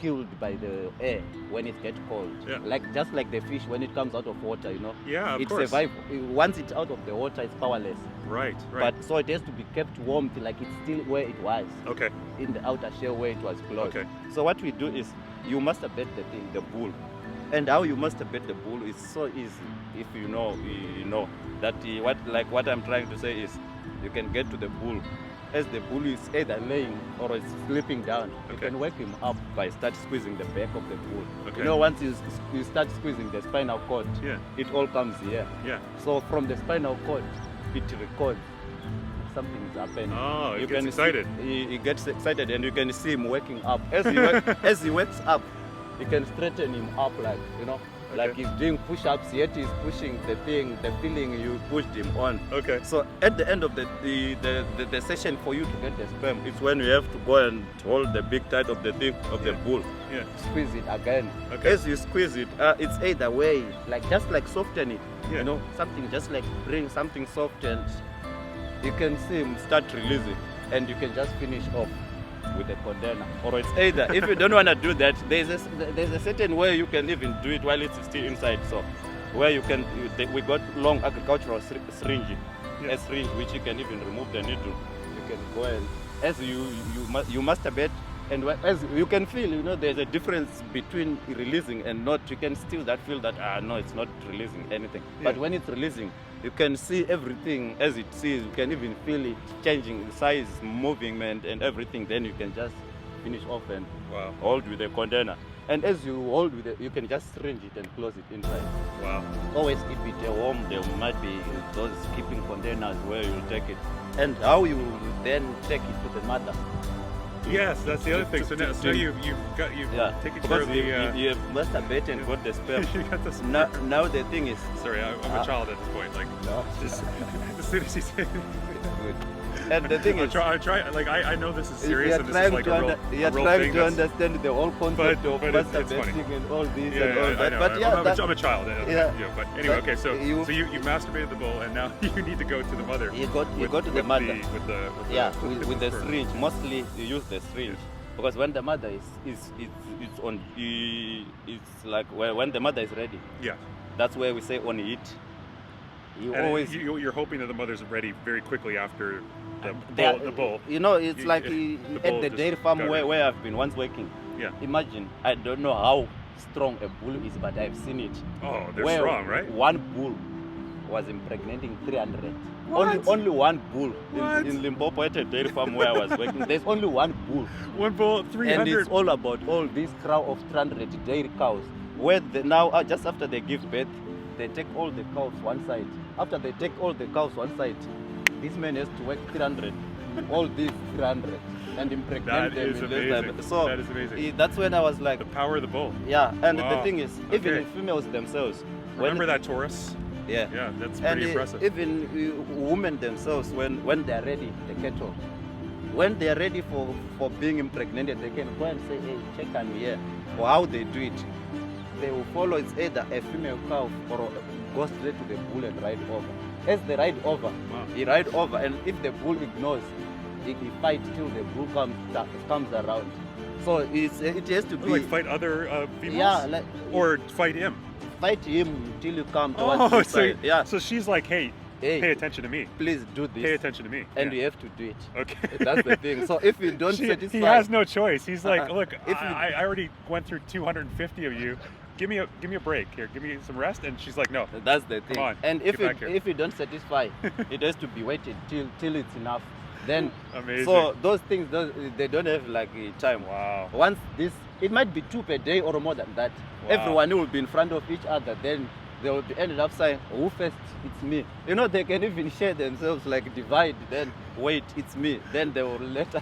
[SPEAKER 2] killed by the air when it gets cold.
[SPEAKER 1] Yeah.
[SPEAKER 2] Like just like the fish when it comes out of water,
[SPEAKER 1] Yeah. Of
[SPEAKER 2] it
[SPEAKER 1] course.
[SPEAKER 2] survives. Once it's out of the water, it's powerless.
[SPEAKER 1] Right. Right.
[SPEAKER 2] But so it has to be kept warm, like it's still where it was,
[SPEAKER 1] Okay.
[SPEAKER 2] in the outer shell where it was closed.
[SPEAKER 1] Okay.
[SPEAKER 2] So what we do is, you masturbate the bull. And how you masturbate the bull is so easy. If you know that what I'm trying to say is, you can get to the bull as the bull is either laying or is sleeping down. You
[SPEAKER 1] Okay.
[SPEAKER 2] can wake him up by start squeezing the back of the bull.
[SPEAKER 1] Okay.
[SPEAKER 2] Once you start squeezing the spinal cord,
[SPEAKER 1] Yeah.
[SPEAKER 2] it all comes here.
[SPEAKER 1] Yeah.
[SPEAKER 2] So from the spinal cord, it records something is happening.
[SPEAKER 1] Oh, it
[SPEAKER 2] You
[SPEAKER 1] gets
[SPEAKER 2] can
[SPEAKER 1] excited.
[SPEAKER 2] He gets excited, and you can see him waking up. As he wakes up, you can straighten him up, like
[SPEAKER 1] Okay.
[SPEAKER 2] he's doing push-ups, yet he's pushing the feeling you pushed him on.
[SPEAKER 1] Okay.
[SPEAKER 2] So at the end of the session, for you to get the sperm, it's when you have to go and hold the big tight of the thing of the bull.
[SPEAKER 1] Yeah.
[SPEAKER 2] Squeeze it again.
[SPEAKER 1] Okay.
[SPEAKER 2] As you squeeze it, it's either way, just like soften it.
[SPEAKER 1] Yeah.
[SPEAKER 2] Something just like bring something soft, and you can see him start releasing, and you can just finish off with the container. Or it's either, if you don't want to do that, there's a certain way you can even do it while it's still inside. So where we got long agricultural syringe,
[SPEAKER 1] Yeah.
[SPEAKER 2] a syringe which you can even remove the needle. You can go and as you masturbate, and as you can feel, there's a difference between releasing and not. You can still feel that no, it's not releasing anything. But
[SPEAKER 1] Yeah.
[SPEAKER 2] when it's releasing, you can see everything as it sees. You can even feel it changing size, movement, and everything. Then you can just finish off and
[SPEAKER 1] Wow.
[SPEAKER 2] hold with the container. And as you hold with it, you can just syringe it and close it inside.
[SPEAKER 1] Wow.
[SPEAKER 2] Always keep it warm. There might be those keeping containers where you take it, and how you then take it to the mother.
[SPEAKER 1] Yes, that's the other thing. So now, you've
[SPEAKER 2] Yeah,
[SPEAKER 1] taken care
[SPEAKER 2] because
[SPEAKER 1] of the.
[SPEAKER 2] you have masturbated and got the sperm.
[SPEAKER 1] You got the sperm.
[SPEAKER 2] Now the thing is,
[SPEAKER 1] Sorry, I'm a child at this point. Like,
[SPEAKER 2] no,
[SPEAKER 1] just as soon as he said,
[SPEAKER 2] good. And the thing is,
[SPEAKER 1] I try. Like, I know this is serious,
[SPEAKER 2] you're
[SPEAKER 1] and this is like a real
[SPEAKER 2] trying
[SPEAKER 1] thing.
[SPEAKER 2] to understand the whole concept of
[SPEAKER 1] but it's funny.
[SPEAKER 2] masturbating and all this
[SPEAKER 1] Yeah,
[SPEAKER 2] and all
[SPEAKER 1] I
[SPEAKER 2] that.
[SPEAKER 1] know.
[SPEAKER 2] But yeah,
[SPEAKER 1] I'm a child.
[SPEAKER 2] yeah.
[SPEAKER 1] But anyway,
[SPEAKER 2] But
[SPEAKER 1] okay. So
[SPEAKER 2] you-
[SPEAKER 1] you masturbated the bull, and now you need to go to the mother.
[SPEAKER 2] you go to the
[SPEAKER 1] with
[SPEAKER 2] mother.
[SPEAKER 1] with the
[SPEAKER 2] With the
[SPEAKER 1] sperm.
[SPEAKER 2] syringe. Mostly you use the syringe.
[SPEAKER 1] Yes.
[SPEAKER 2] Because when the mother it's on, it's like when the mother is ready.
[SPEAKER 1] Yeah.
[SPEAKER 2] That's where we say on heat. You
[SPEAKER 1] And
[SPEAKER 2] always
[SPEAKER 1] you're hoping that the mother's ready very quickly after
[SPEAKER 2] they
[SPEAKER 1] the bull.
[SPEAKER 2] It's
[SPEAKER 1] You-
[SPEAKER 2] like
[SPEAKER 1] the
[SPEAKER 2] at
[SPEAKER 1] bull
[SPEAKER 2] the
[SPEAKER 1] just
[SPEAKER 2] dairy farm
[SPEAKER 1] got
[SPEAKER 2] where,
[SPEAKER 1] ready.
[SPEAKER 2] where I've been once working.
[SPEAKER 1] Yeah.
[SPEAKER 2] Imagine, I don't know how strong a bull is, but I've seen it.
[SPEAKER 1] Oh, they're
[SPEAKER 2] Where
[SPEAKER 1] strong, right?
[SPEAKER 2] One bull was impregnating 300.
[SPEAKER 1] What?
[SPEAKER 2] Only one bull
[SPEAKER 1] What?
[SPEAKER 2] in Limpopo at a dairy farm where I was working. There's only one bull.
[SPEAKER 1] One bull,
[SPEAKER 2] And
[SPEAKER 1] 300.
[SPEAKER 2] it's all about all this crowd of 300 dairy cows. Where just after they give birth, they take all the cows one side. After they take all the cows one side, this man has to work 300 all these 300 and impregnate
[SPEAKER 1] That
[SPEAKER 2] them
[SPEAKER 1] is
[SPEAKER 2] in less
[SPEAKER 1] amazing.
[SPEAKER 2] time. So
[SPEAKER 1] That is amazing.
[SPEAKER 2] that's when I was like,
[SPEAKER 1] The power of the bull.
[SPEAKER 2] yeah. And
[SPEAKER 1] Wow.
[SPEAKER 2] the thing is, even
[SPEAKER 1] Okay.
[SPEAKER 2] females themselves,
[SPEAKER 1] Remember that Taurus?
[SPEAKER 2] Yeah.
[SPEAKER 1] Yeah, that's
[SPEAKER 2] And
[SPEAKER 1] pretty impressive.
[SPEAKER 2] even women themselves, when they're ready, the cattle, when they're ready for being impregnated, they can go and say, hey, check on me here. Or how they do it. They will follow, it's either a female cow or go straight to the bull and ride over. As they ride over,
[SPEAKER 1] Wow.
[SPEAKER 2] he ride over, and if the bull ignores, he fight till the bull comes around. So it has to be
[SPEAKER 1] Like fight other females?
[SPEAKER 2] yeah, like
[SPEAKER 1] Or fight him?
[SPEAKER 2] fight him till you come towards
[SPEAKER 1] Oh,
[SPEAKER 2] his side. Yeah,
[SPEAKER 1] so she's like, hey,
[SPEAKER 2] hey,
[SPEAKER 1] pay attention to me.
[SPEAKER 2] please do this.
[SPEAKER 1] Pay attention to me.
[SPEAKER 2] And
[SPEAKER 1] Yeah.
[SPEAKER 2] you have to do it.
[SPEAKER 1] Okay.
[SPEAKER 2] That's the thing. So if you don't satisfy,
[SPEAKER 1] he has no choice. He's like, look,
[SPEAKER 2] If you-
[SPEAKER 1] I already went through 250 of you. Give me a break here. Give me some rest. And she's like, no.
[SPEAKER 2] that's the thing.
[SPEAKER 1] on,
[SPEAKER 2] And
[SPEAKER 1] get back here.
[SPEAKER 2] if you don't satisfy, it has to be waited till it's enough. Then
[SPEAKER 1] Amazing.
[SPEAKER 2] so those things they don't have like a time.
[SPEAKER 1] Wow.
[SPEAKER 2] Once this, it might be 2 per day or more than that.
[SPEAKER 1] Wow.
[SPEAKER 2] Everyone will be in front of each other. Then they will be ended up saying, who first? It's me. You know, they can even share themselves, like divide. Then wait, it's me. Then they will later.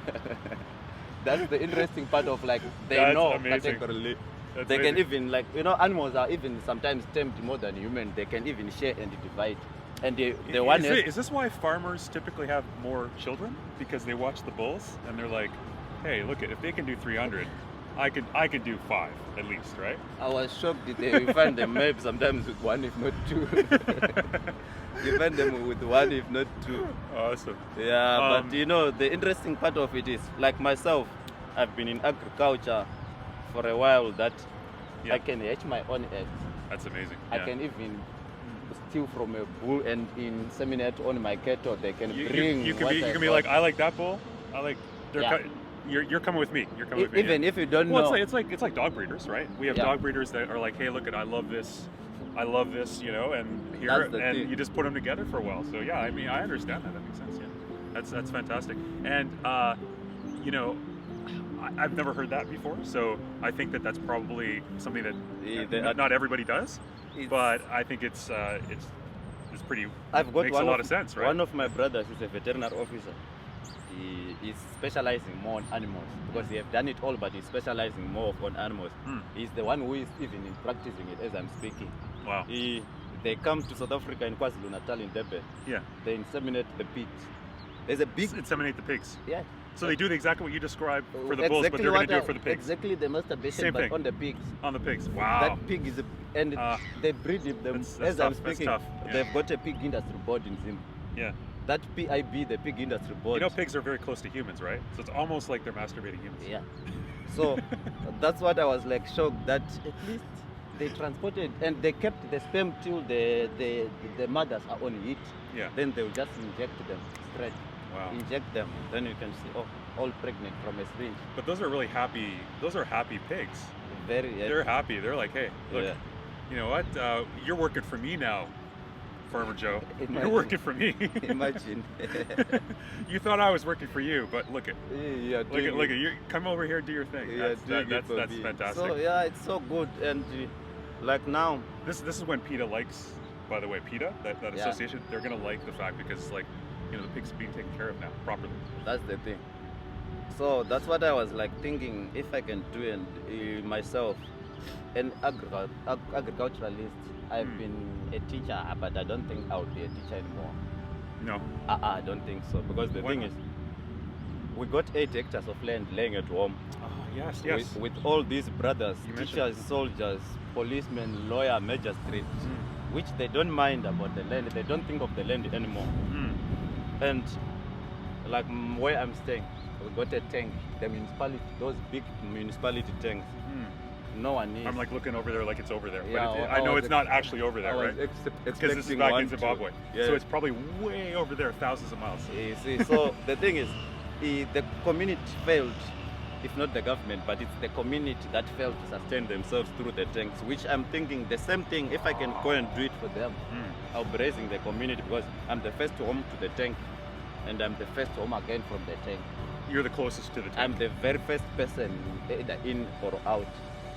[SPEAKER 2] That's the interesting part of like they
[SPEAKER 1] That's
[SPEAKER 2] know
[SPEAKER 1] amazing.
[SPEAKER 2] categorically.
[SPEAKER 1] That's
[SPEAKER 2] They can
[SPEAKER 1] amazing.
[SPEAKER 2] even like, you know, animals are even sometimes tempted more than human. They can even share and divide. And the one
[SPEAKER 1] Is this why farmers typically have more children? Because they watch the bulls and they're like, hey, look, if they can do 300, I can do 5 at least, right?
[SPEAKER 2] I was shocked that you find them maybe sometimes with 1 if not 2. You find them with 1 if not 2.
[SPEAKER 1] Awesome.
[SPEAKER 2] Yeah,
[SPEAKER 1] Um,
[SPEAKER 2] but you know, the interesting part of it is, like myself, I've been in agriculture for a while that
[SPEAKER 1] Yeah.
[SPEAKER 2] I can hatch my own eggs.
[SPEAKER 1] That's amazing.
[SPEAKER 2] I
[SPEAKER 1] Yeah.
[SPEAKER 2] can even steal from a bull and inseminate on my cattle. They can bring
[SPEAKER 1] you can
[SPEAKER 2] what
[SPEAKER 1] be
[SPEAKER 2] I
[SPEAKER 1] you can be
[SPEAKER 2] got.
[SPEAKER 1] like, I like that bull. I like
[SPEAKER 2] Yeah.
[SPEAKER 1] you're coming with me. You're coming with me.
[SPEAKER 2] Even
[SPEAKER 1] yeah.
[SPEAKER 2] if you don't
[SPEAKER 1] Well,
[SPEAKER 2] know.
[SPEAKER 1] it's like dog breeders, right? We have
[SPEAKER 2] Yeah.
[SPEAKER 1] dog breeders that are like, hey, look, I love this, you know, and here,
[SPEAKER 2] That's the
[SPEAKER 1] and
[SPEAKER 2] thing.
[SPEAKER 1] you just put them together for a while. So yeah, I mean, I understand that. That makes sense. Yeah, that's fantastic. And you know, I've never heard that before. So I think that's probably something that not everybody does.
[SPEAKER 2] It's-
[SPEAKER 1] But I think it's pretty.
[SPEAKER 2] I've got
[SPEAKER 1] makes
[SPEAKER 2] one
[SPEAKER 1] a lot
[SPEAKER 2] of,
[SPEAKER 1] of sense, right?
[SPEAKER 2] One of my brothers is a veterinary officer. He is specializing more on animals because he have done it all, but he's specializing more on animals.
[SPEAKER 1] Hmm.
[SPEAKER 2] He's the one who is even in practicing it as I'm speaking.
[SPEAKER 1] Wow.
[SPEAKER 2] They come to South Africa in KwaZulu-Natal in Durban.
[SPEAKER 1] Yeah.
[SPEAKER 2] They inseminate the pigs. There's a big
[SPEAKER 1] Inseminate the pigs.
[SPEAKER 2] yeah.
[SPEAKER 1] So they do exactly what you described for the bulls, but they're going to do it for the pigs.
[SPEAKER 2] Exactly the masturbation,
[SPEAKER 1] Same
[SPEAKER 2] but
[SPEAKER 1] thing.
[SPEAKER 2] on the pigs.
[SPEAKER 1] On the pigs. Wow.
[SPEAKER 2] That pig is and they breed them
[SPEAKER 1] that's
[SPEAKER 2] as I'm
[SPEAKER 1] tough, that's
[SPEAKER 2] speaking.
[SPEAKER 1] tough, yeah.
[SPEAKER 2] They've got a pig industry board in Zimbabwe.
[SPEAKER 1] Yeah.
[SPEAKER 2] That PIB, the pig industry board.
[SPEAKER 1] You know, pigs are very close to humans, right? So it's almost like they're masturbating humans.
[SPEAKER 2] Yeah. So that's what I was like shocked that at least they transported and they kept the sperm till the mothers are on it.
[SPEAKER 1] Yeah.
[SPEAKER 2] Then they'll just inject them straight.
[SPEAKER 1] Wow.
[SPEAKER 2] Inject them. Then you can see all pregnant from a syringe.
[SPEAKER 1] But those are really happy. Those are happy pigs.
[SPEAKER 2] Very
[SPEAKER 1] They're happy. They're like, hey, look,
[SPEAKER 2] Yeah.
[SPEAKER 1] you know what? You're working for me now, Farmer Joe. You're
[SPEAKER 2] Imagine.
[SPEAKER 1] working for me.
[SPEAKER 2] Imagine.
[SPEAKER 1] You thought I was working for you, but look at,
[SPEAKER 2] Yeah,
[SPEAKER 1] look at you. Come over here, do your thing.
[SPEAKER 2] Yeah,
[SPEAKER 1] That's fantastic.
[SPEAKER 2] So yeah, it's so good, and like now,
[SPEAKER 1] This is when PETA likes. By the way, PETA, that
[SPEAKER 2] Yeah.
[SPEAKER 1] association, they're gonna like the fact because it's like, you know, the pigs being taken care of now properly.
[SPEAKER 2] that's the thing. So that's what I was like thinking, if I can do it myself, an agriculturalist. I've been a teacher, but I don't think I'll be a teacher anymore.
[SPEAKER 1] No.
[SPEAKER 2] I don't think so, because the
[SPEAKER 1] Why
[SPEAKER 2] thing
[SPEAKER 1] not?
[SPEAKER 2] is, we got 8 hectares of land laying at home.
[SPEAKER 1] Oh, yes, yes.
[SPEAKER 2] With all these brothers,
[SPEAKER 1] You mentioned-
[SPEAKER 2] teachers, soldiers, policemen, lawyer, magistrate, which they don't mind about the land. They don't think of the land anymore.
[SPEAKER 1] Mm.
[SPEAKER 2] And like where I'm staying, we got a tank. The municipality, those big municipality tanks.
[SPEAKER 1] Mm.
[SPEAKER 2] No one needs.
[SPEAKER 1] I'm like looking over there like it's over there,
[SPEAKER 2] Yeah,
[SPEAKER 1] but
[SPEAKER 2] I
[SPEAKER 1] I know
[SPEAKER 2] was
[SPEAKER 1] it's not actually over there,
[SPEAKER 2] I was
[SPEAKER 1] right? Because this is
[SPEAKER 2] expecting
[SPEAKER 1] back
[SPEAKER 2] one
[SPEAKER 1] in
[SPEAKER 2] to-
[SPEAKER 1] Zimbabwe,
[SPEAKER 2] Yeah.
[SPEAKER 1] so it's probably way over there, thousands of miles.
[SPEAKER 2] You see, so the thing is, the community failed, if not the government, but it's the community that failed to sustain themselves through the tanks, which I'm thinking the same thing, if I can go and do it for them, I'll be raising the community, because I'm the first home to the tank, and I'm the first home again from the tank.
[SPEAKER 1] You're the closest to the tank.
[SPEAKER 2] I'm the very first person either in or out.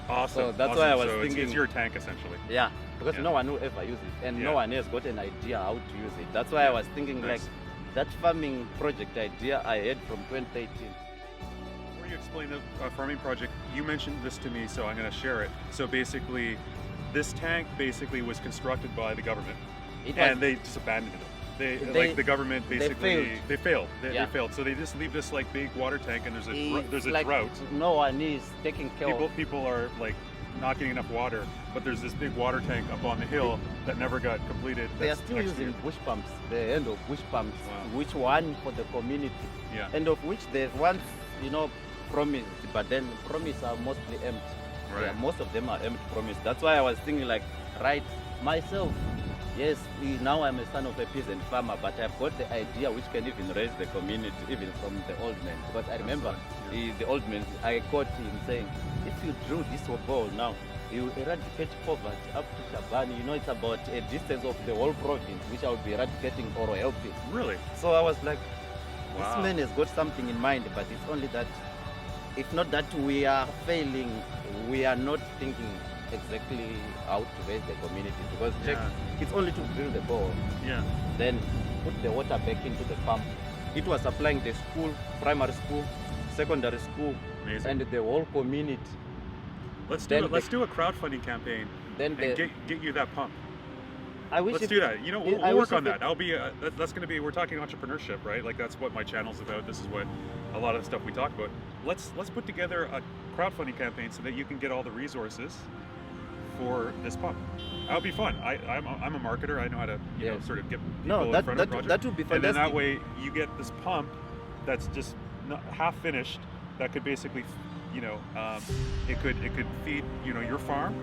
[SPEAKER 1] Awesome.
[SPEAKER 2] So that's
[SPEAKER 1] awesome.
[SPEAKER 2] why I was
[SPEAKER 1] So
[SPEAKER 2] thinking.
[SPEAKER 1] it's your tank essentially.
[SPEAKER 2] Yeah, because
[SPEAKER 1] Yeah.
[SPEAKER 2] no one will ever use it, and
[SPEAKER 1] Yeah.
[SPEAKER 2] no one has got an idea how to use it. That's why I was thinking
[SPEAKER 1] Nice.
[SPEAKER 2] like, that farming project idea I had from 2018.
[SPEAKER 1] Before you explain the farming project, you mentioned this to me, so I'm going to share it. So basically, this tank basically was constructed by the government, and they just abandoned it. Like the government basically they failed. They failed. So they just leave this like big water tank, and there's a
[SPEAKER 2] like
[SPEAKER 1] drought.
[SPEAKER 2] No one is taking care of.
[SPEAKER 1] People are like not getting enough water, but there's this big water tank up on the hill that never got completed.
[SPEAKER 2] They are still using bush pumps, the end of bush pumps, which one for the community, and of which there's once, promised, but then promise are mostly empty.
[SPEAKER 1] Right.
[SPEAKER 2] Yeah, most of them are empty promise. That's why I was thinking like, right, myself, yes, now I'm a son of a peasant farmer, but I've got the idea which can even raise the community, even from the old man. Because I remember the old man, I caught him saying, if you drew this ball now, you eradicate poverty up to Shabani. It's about a distance of the whole province, which I would be eradicating or helping.
[SPEAKER 1] Really?
[SPEAKER 2] So I was like,
[SPEAKER 1] wow.
[SPEAKER 2] This man has got something in mind, but it's only that, if not that we are failing, we are not thinking exactly how to raise the community. Because check, it's only to drill the bore, then put the water back into the pump. It was supplying the school, primary school, secondary school,
[SPEAKER 1] amazing,
[SPEAKER 2] and the whole community.
[SPEAKER 1] Let's do it. Let's do a crowdfunding campaign and get you that pump.
[SPEAKER 2] I wish
[SPEAKER 1] let's do that. We'll work on that. That'll be that's going to be. We're talking entrepreneurship, right? Like that's what my channel's about. This is what a lot of the stuff we talk about. Let's put together a crowdfunding campaign so that you can get all the resources for this pump. That'll be fun. I'm a marketer. I know how to sort of get people in front of the project.
[SPEAKER 2] That would be fantastic.
[SPEAKER 1] And then that way you get this pump that's just half finished. That could basically, it could feed your farm.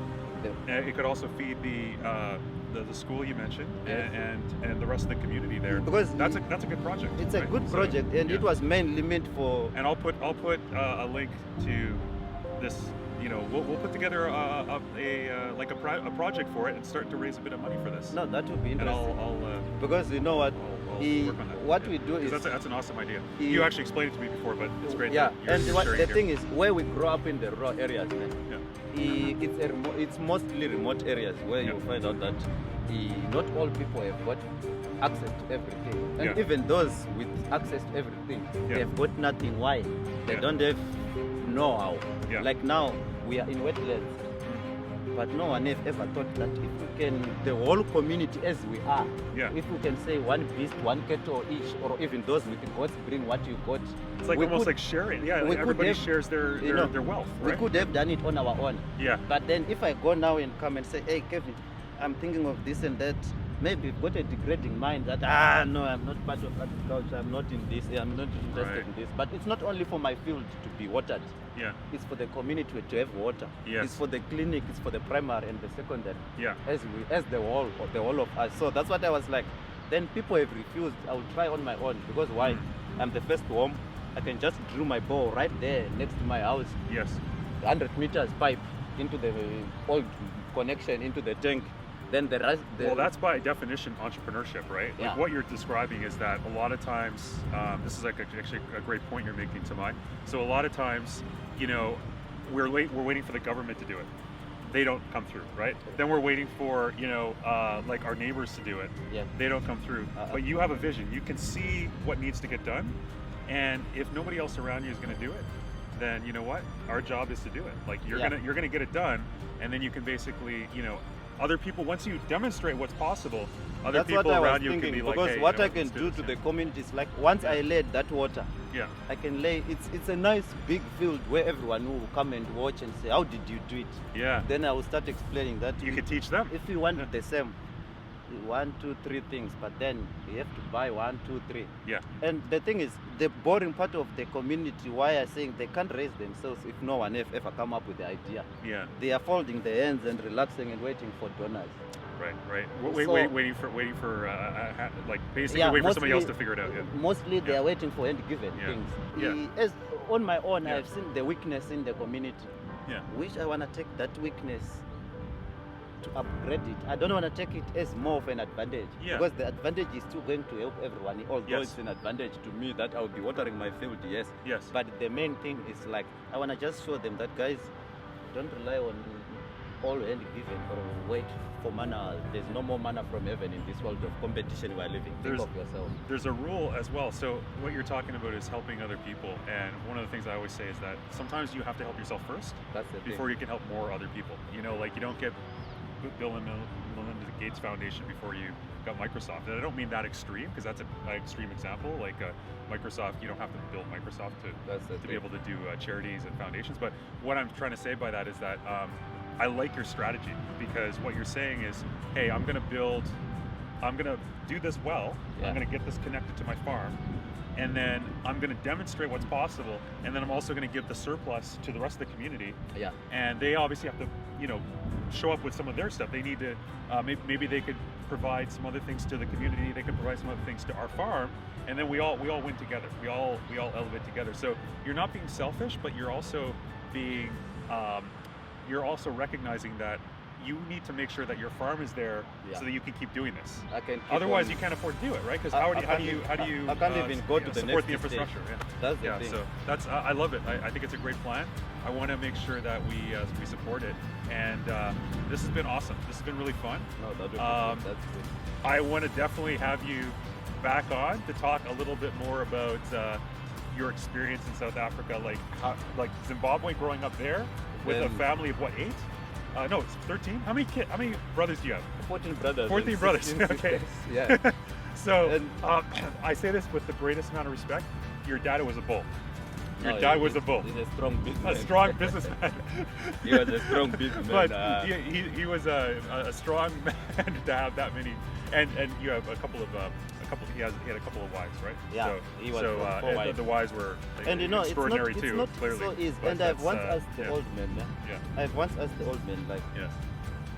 [SPEAKER 1] It could also feed the school you mentioned and the rest of the community there. Because that's a good project.
[SPEAKER 2] It's a good project, and it was mainly meant for.
[SPEAKER 1] And I'll put a link to this. We'll put together a project for it and start to raise a bit of money for this.
[SPEAKER 2] No, that would be interesting.
[SPEAKER 1] And I'll
[SPEAKER 2] because you know what,
[SPEAKER 1] work on that.
[SPEAKER 2] What we do is
[SPEAKER 1] that's an awesome idea. You actually explained it to me before, but it's great.
[SPEAKER 2] Yeah,
[SPEAKER 1] that
[SPEAKER 2] and the thing is, where we grow up in the rural areas, man, it's mostly remote areas where you find out that not all people have got access to everything, and even those with access to everything, they've got nothing. Why? They don't have know-how. Like now, we are in wetlands, but no one has ever thought that if we can, the whole community as we are, if we can say one beast, one cattle each, or even those with the goats bring what you got.
[SPEAKER 1] It's like almost like sharing. Yeah, everybody shares their wealth, right?
[SPEAKER 2] We could have done it on our own.
[SPEAKER 1] Yeah.
[SPEAKER 2] But then if I go now and come and say, hey, Kevin, I'm thinking of this and that, maybe you've got a degrading mind that, no, I'm not part of agriculture, I'm not in this, I'm not interested in this. But it's not only for my field to be watered.
[SPEAKER 1] Yeah.
[SPEAKER 2] It's for the community to have water.
[SPEAKER 1] Yes.
[SPEAKER 2] It's for the clinic, it's for the primary and the secondary.
[SPEAKER 1] Yeah.
[SPEAKER 2] As the whole of us. So that's what I was like. Then people have refused. I will try on my own. Because why? I'm the first home. I can just drill my bore right there next to my house.
[SPEAKER 1] Yes.
[SPEAKER 2] 100 meters pipe into the old connection into the tank. Then the rest.
[SPEAKER 1] Well, that's by definition entrepreneurship, right?
[SPEAKER 2] Yeah.
[SPEAKER 1] Like what you're describing is that a lot of times, this is like actually a great point you're making, Tumai. So a lot of times, we're waiting for the government to do it. They don't come through, right? Then we're waiting for like our neighbors to do it.
[SPEAKER 2] Yeah.
[SPEAKER 1] They don't come through. But you have a vision. You can see what needs to get done, and if nobody else around you is going to do it, then you know what? Our job is to do it. Like you're gonna get it done, and then you can basically other people, once you demonstrate what's possible, other people around you can be like,
[SPEAKER 2] because
[SPEAKER 1] hey,
[SPEAKER 2] what I can do to the community is like, once I laid that water, I can lay, it's a nice big field where everyone will come and watch and say, how did you do it?
[SPEAKER 1] Yeah.
[SPEAKER 2] Then I will start explaining that.
[SPEAKER 1] You can teach them.
[SPEAKER 2] If you want the same, 1, 2, 3 things, but then you have to buy 1, 2, 3.
[SPEAKER 1] Yeah.
[SPEAKER 2] And the thing is, the boring part of the community, why I'm saying they can't raise themselves if no one have ever come up with the idea.
[SPEAKER 1] Yeah.
[SPEAKER 2] They are folding their hands and relaxing and waiting for donors.
[SPEAKER 1] Right. Waiting for like basically waiting for somebody else to figure it out. Yeah.
[SPEAKER 2] Mostly they are waiting for hand-given things.
[SPEAKER 1] Yeah.
[SPEAKER 2] As on my own, I've seen the weakness in the community.
[SPEAKER 1] Yeah.
[SPEAKER 2] Which I want to take that weakness to upgrade it. I don't want to take it as more of an advantage.
[SPEAKER 1] Yeah.
[SPEAKER 2] Because the advantage is still going to help everyone. Although it's an advantage to me that I'll be watering my field, yes.
[SPEAKER 1] Yes.
[SPEAKER 2] But the main thing is like, I want to just show them that, guys, don't rely on all hand given or wait for manna. There's no more manna from heaven in this world of competition we are living. Think of yourself.
[SPEAKER 1] There's a rule as well. So what you're talking about is helping other people. And one of the things I always say is that sometimes you have to help yourself first before you can help more other people. You know, like you don't get Bill and Melinda Gates Foundation before you got Microsoft. And I don't mean that extreme, because that's an extreme example. Like Microsoft, you don't have to build Microsoft to be able to do charities and foundations. But what I'm trying to say by that is that I like your strategy, because what you're saying is, hey, I'm gonna do this well, I'm gonna get this connected to my farm, and then I'm gonna demonstrate what's possible, and then I'm also gonna give the surplus to the rest of the community.
[SPEAKER 2] Yeah.
[SPEAKER 1] And they obviously have to, you know, show up with some of their stuff. They need to, maybe they could provide some other things to the community, they could provide some other things to our farm, and then we all win together. We all elevate together. So you're not being selfish, but you're also being, you're also recognizing that you need to make sure that your farm is there so that you can keep doing this. Otherwise, you can't afford to do it, right? Because how do you
[SPEAKER 2] I can't even go to the
[SPEAKER 1] support
[SPEAKER 2] next
[SPEAKER 1] the infrastructure?
[SPEAKER 2] Stage.
[SPEAKER 1] Yeah.
[SPEAKER 2] That's the thing.
[SPEAKER 1] So that's I love it. I think it's a great plan. I want to make sure that we support it, and this has been awesome. This has been really fun.
[SPEAKER 2] No, that's good.
[SPEAKER 1] I want to definitely have you back on to talk a little bit more about your experience in South Africa, like Zimbabwe, growing up there with a family of what, 8? No, it's 13. How many brothers do you have?
[SPEAKER 2] 14 brothers.
[SPEAKER 1] 14 brothers. Okay.
[SPEAKER 2] Yeah.
[SPEAKER 1] So I say this with the greatest amount of respect. Your dad was a bull. Your dad was a bull.
[SPEAKER 2] He's a strong businessman.
[SPEAKER 1] A strong businessman.
[SPEAKER 2] He was a strong businessman.
[SPEAKER 1] But he was a strong man to have that many. And you have a couple of he had a couple of wives, right?
[SPEAKER 2] Yeah.
[SPEAKER 1] So,
[SPEAKER 2] he was
[SPEAKER 1] so
[SPEAKER 2] four wives.
[SPEAKER 1] the wives were extraordinary
[SPEAKER 2] it's
[SPEAKER 1] too.
[SPEAKER 2] not
[SPEAKER 1] Clearly.
[SPEAKER 2] So easy.
[SPEAKER 1] But
[SPEAKER 2] and I've once asked the old man.
[SPEAKER 1] Yeah.
[SPEAKER 2] I've once asked the old man, like,
[SPEAKER 1] Yeah.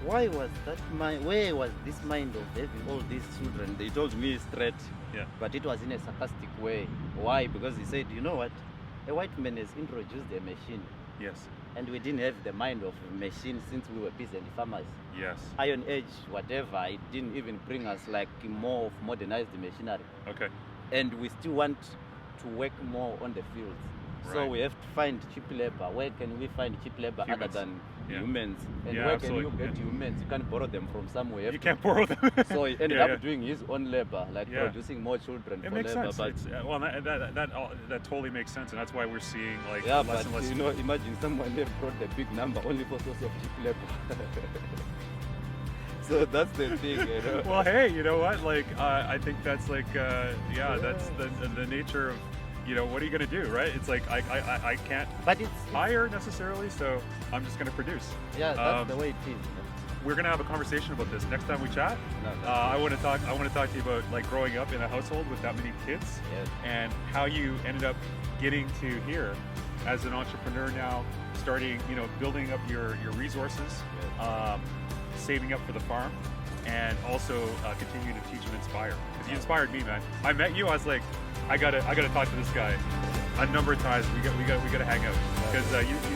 [SPEAKER 2] why was that mind? Where was this mind of having all these children? They told me straight.
[SPEAKER 1] Yeah.
[SPEAKER 2] But it was in a sarcastic way. Why? Because he said, you know what? A white man has introduced a machine.
[SPEAKER 1] Yes.
[SPEAKER 2] And we didn't have the mind of a machine since we were peasant farmers.
[SPEAKER 1] Yes.
[SPEAKER 2] Iron Age, whatever, it didn't even bring us like more of modernized machinery.
[SPEAKER 1] Okay.
[SPEAKER 2] And we still want to work more on the fields. So
[SPEAKER 1] Right.
[SPEAKER 2] we have to find cheap labor. Where can we find cheap labor other
[SPEAKER 1] Humans.
[SPEAKER 2] than
[SPEAKER 1] Yeah.
[SPEAKER 2] humans? And
[SPEAKER 1] Yeah,
[SPEAKER 2] where
[SPEAKER 1] absolutely.
[SPEAKER 2] can you get humans? You can't borrow them from somewhere.
[SPEAKER 1] You can't borrow them.
[SPEAKER 2] So he ended
[SPEAKER 1] Yeah,
[SPEAKER 2] up
[SPEAKER 1] yeah.
[SPEAKER 2] doing his own labor, like
[SPEAKER 1] Yeah.
[SPEAKER 2] producing more children
[SPEAKER 1] It
[SPEAKER 2] for
[SPEAKER 1] makes
[SPEAKER 2] labor.
[SPEAKER 1] sense.
[SPEAKER 2] But
[SPEAKER 1] It's, well, that totally makes sense, and that's why we're seeing like
[SPEAKER 2] yeah,
[SPEAKER 1] less
[SPEAKER 2] but
[SPEAKER 1] and less.
[SPEAKER 2] you know, imagine someone they brought a big number only for source of cheap labor. So that's the thing, you know.
[SPEAKER 1] Well, hey, you know what? Like, I think that's like, that's the nature of, you know, what are you gonna do, right? It's like I can't
[SPEAKER 2] But it's
[SPEAKER 1] hire necessarily, so I'm just gonna produce.
[SPEAKER 2] yeah, that's the way it is.
[SPEAKER 1] We're gonna have a conversation about this next time we chat.
[SPEAKER 2] No,
[SPEAKER 1] I want to talk to you about like growing up in a household with that many kids,
[SPEAKER 2] Yes.
[SPEAKER 1] and how you ended up getting to here as an entrepreneur now, starting, you know, building up your resources, saving up for the farm, and also continuing to teach and inspire. Because you inspired me, man. I met you, I was like, I gotta talk to this guy. A number of times we gotta hang out, because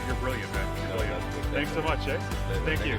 [SPEAKER 1] you're brilliant, man. You're brilliant. Thanks so much, eh? Thank you.